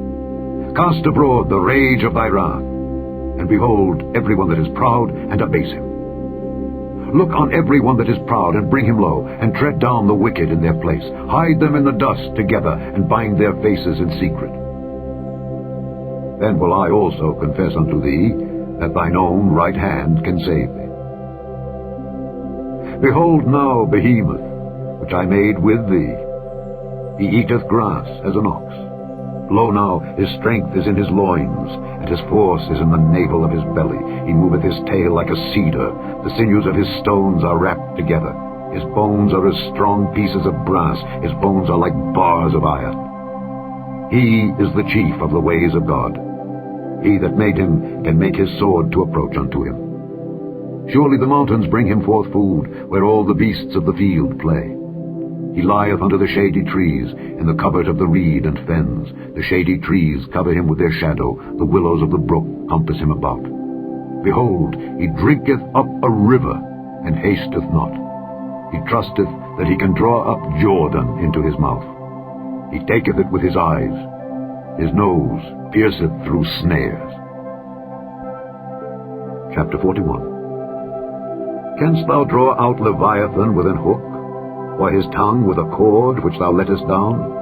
Cast abroad the rage of thy wrath, and behold every one that is proud, and abase him. Look on every one that is proud, and bring him low, and tread down the wicked in their place. Hide them in the dust together, and bind their faces in secret. Then will I also confess unto thee, that thine own right hand can save thee. Behold now Behemoth, which I made with thee. He eateth grass as an ox. Lo now, his strength is in his loins, and his force is in the navel of his belly. He moveth his tail like a cedar. The sinews of his stones are wrapped together. His bones are as strong pieces of brass. His bones are like bars of iron. He is the chief of the ways of God. He that made him can make his sword to approach unto him. Surely the mountains bring him forth food, where all the beasts of the field play. He lieth under the shady trees, in the covert of the reed and fens. The shady trees cover him with their shadow. The willows of the brook compass him about. Behold, he drinketh up a river, and hasteth not. He trusteth that he can draw up Jordan into his mouth. He taketh it with his eyes. His nose pierceth through snares. Chapter 41. Canst thou draw out Leviathan with an hook, or his tongue with a cord which thou lettest down?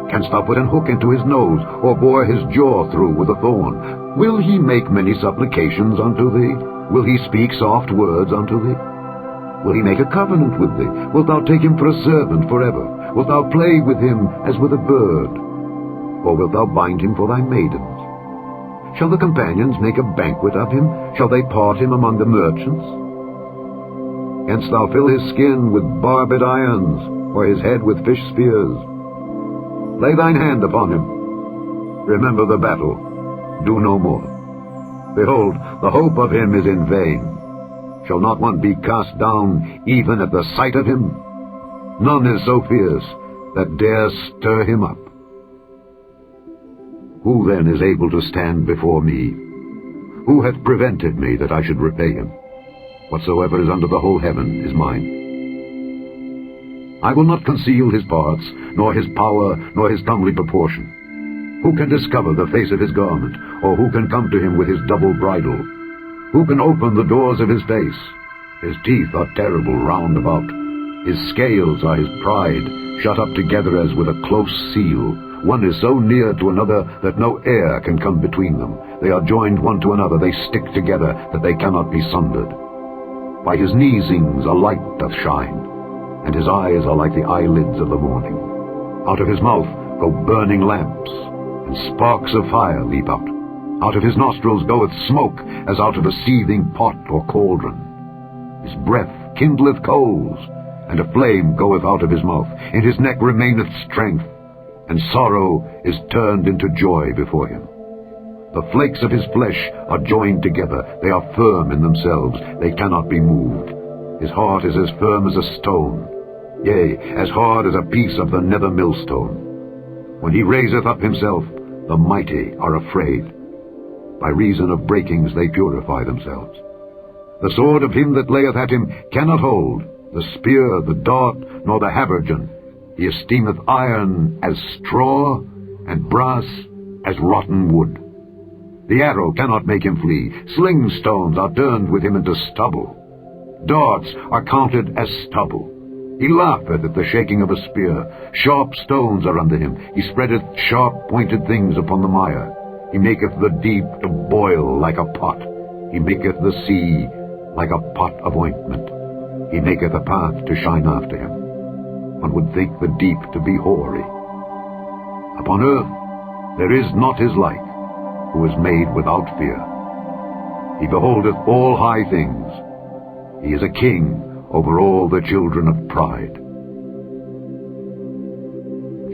Canst thou put an hook into his nose, or bore his jaw through with a thorn? Will he make many supplications unto thee? Will he speak soft words unto thee? Will he make a covenant with thee? Wilt thou take him for a servant forever? Wilt thou play with him as with a bird? Or wilt thou bind him for thy maidens? Shall the companions make a banquet of him? Shall they part him among the merchants? Canst thou fill his skin with barbed irons, or his head with fish spears? Lay thine hand upon him. Remember the battle. Do no more. Behold, the hope of him is in vain. Shall not one be cast down even at the sight of him? None is so fierce that dare stir him up. Who then is able to stand before me? Who hath prevented me that I should repay him? Whatsoever is under the whole heaven is mine. I will not conceal his parts, nor his power, nor his comely proportion. Who can discover the face of his garment, or who can come to him with his double bridle? Who can open the doors of his face? His teeth are terrible round about. His scales are his pride, shut up together as with a close seal. One is so near to another that no air can come between them. They are joined one to another, they stick together, that they cannot be sundered. By his neesings a light doth shine, and his eyes are like the eyelids of the morning. Out of his mouth go burning lamps, and sparks of fire leap out. Out of his nostrils goeth smoke, as out of a seething pot or cauldron. His breath kindleth coals, and a flame goeth out of his mouth. In his neck remaineth strength, and sorrow is turned into joy before him. The flakes of his flesh are joined together. They are firm in themselves. They cannot be moved. His heart is as firm as a stone, yea, as hard as a piece of the nether millstone. When he raiseth up himself, the mighty are afraid. By reason of breakings they purify themselves. The sword of him that layeth at him cannot hold, the spear, the dart, nor the habergeon. He esteemeth iron as straw, and brass as rotten wood. The arrow cannot make him flee. Sling stones are turned with him into stubble. Darts are counted as stubble. He laugheth at the shaking of a spear. Sharp stones are under him. He spreadeth sharp-pointed things upon the mire. He maketh the deep to boil like a pot. He maketh the sea like a pot of ointment. He maketh a path to shine after him. One would think the deep to be hoary. Upon earth there is not his like, who is made without fear. He beholdeth all high things. He is a king over all the children of pride.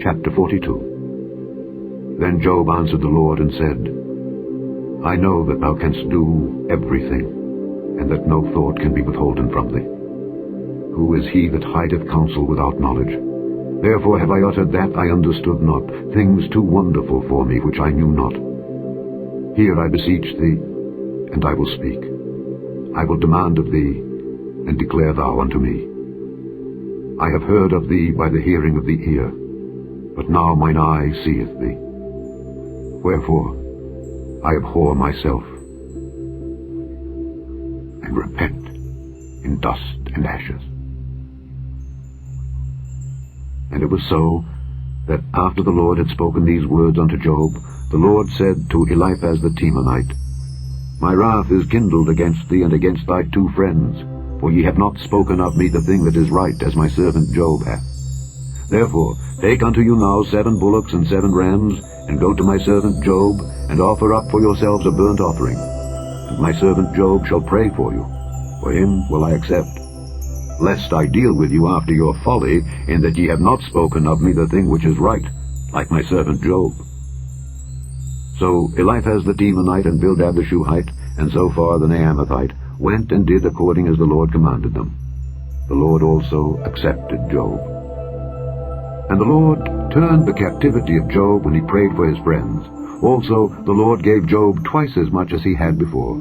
Chapter 42. Then Job answered the Lord and said, I know that thou canst do everything, and that no thought can be withholden from thee. Who is he that hideth counsel without knowledge? Therefore have I uttered that I understood not, things too wonderful for me which I knew not. Hear, I beseech thee, and I will speak. I will demand of thee, and declare thou unto me. I have heard of thee by the hearing of the ear, but now mine eye seeth thee. Wherefore I abhor myself, and repent in dust and ashes. And it was so, that after the Lord had spoken these words unto Job, the Lord said to Eliphaz the Temanite, My wrath is kindled against thee and against thy 2 friends, for ye have not spoken of me the thing that is right, as my servant Job hath. Therefore take unto you now 7 bullocks and 7 rams, and go to my servant Job, and offer up for yourselves a burnt offering. And my servant Job shall pray for you. For him will I accept. Lest I deal with you after your folly, in that ye have not spoken of me the thing which is right, like my servant Job. So Eliphaz the Temanite, and Bildad the Shuhite, and Zophar the Naamathite, went and did according as the Lord commanded them. The Lord also accepted Job. And the Lord turned the captivity of Job when he prayed for his friends. Also the Lord gave Job twice as much as he had before.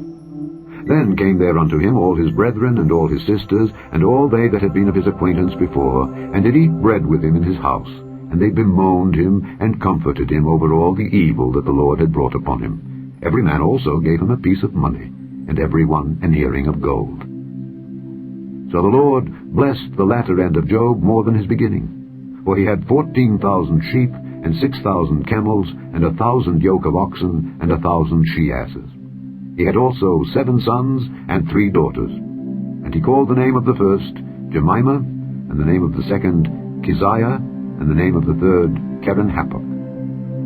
Then came there unto him all his brethren, and all his sisters, and all they that had been of his acquaintance before, and did eat bread with him in his house, And they bemoaned him and comforted him over all the evil that the Lord had brought upon him. Every man also gave him a piece of money, and every one an earring of gold. So the Lord blessed the latter end of Job more than his beginning. For he had 14,000 sheep, and 6,000 camels, and 1,000 yoke of oxen, and 1,000 she-asses. He had also 7 sons and 3 daughters. And he called the name of the first Jemimah, and the name of the second Keziah, and the name of the third Keren-Happuch.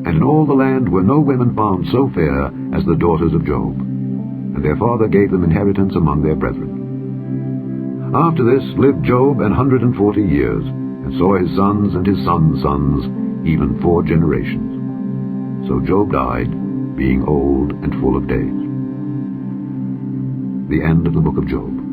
And in all the land were no women found so fair as the daughters of Job. And their father gave them inheritance among their brethren. After this lived Job 140 years, and saw his sons and his sons' sons, even 4 generations. So Job died, being old and full of days. The end of the book of Job.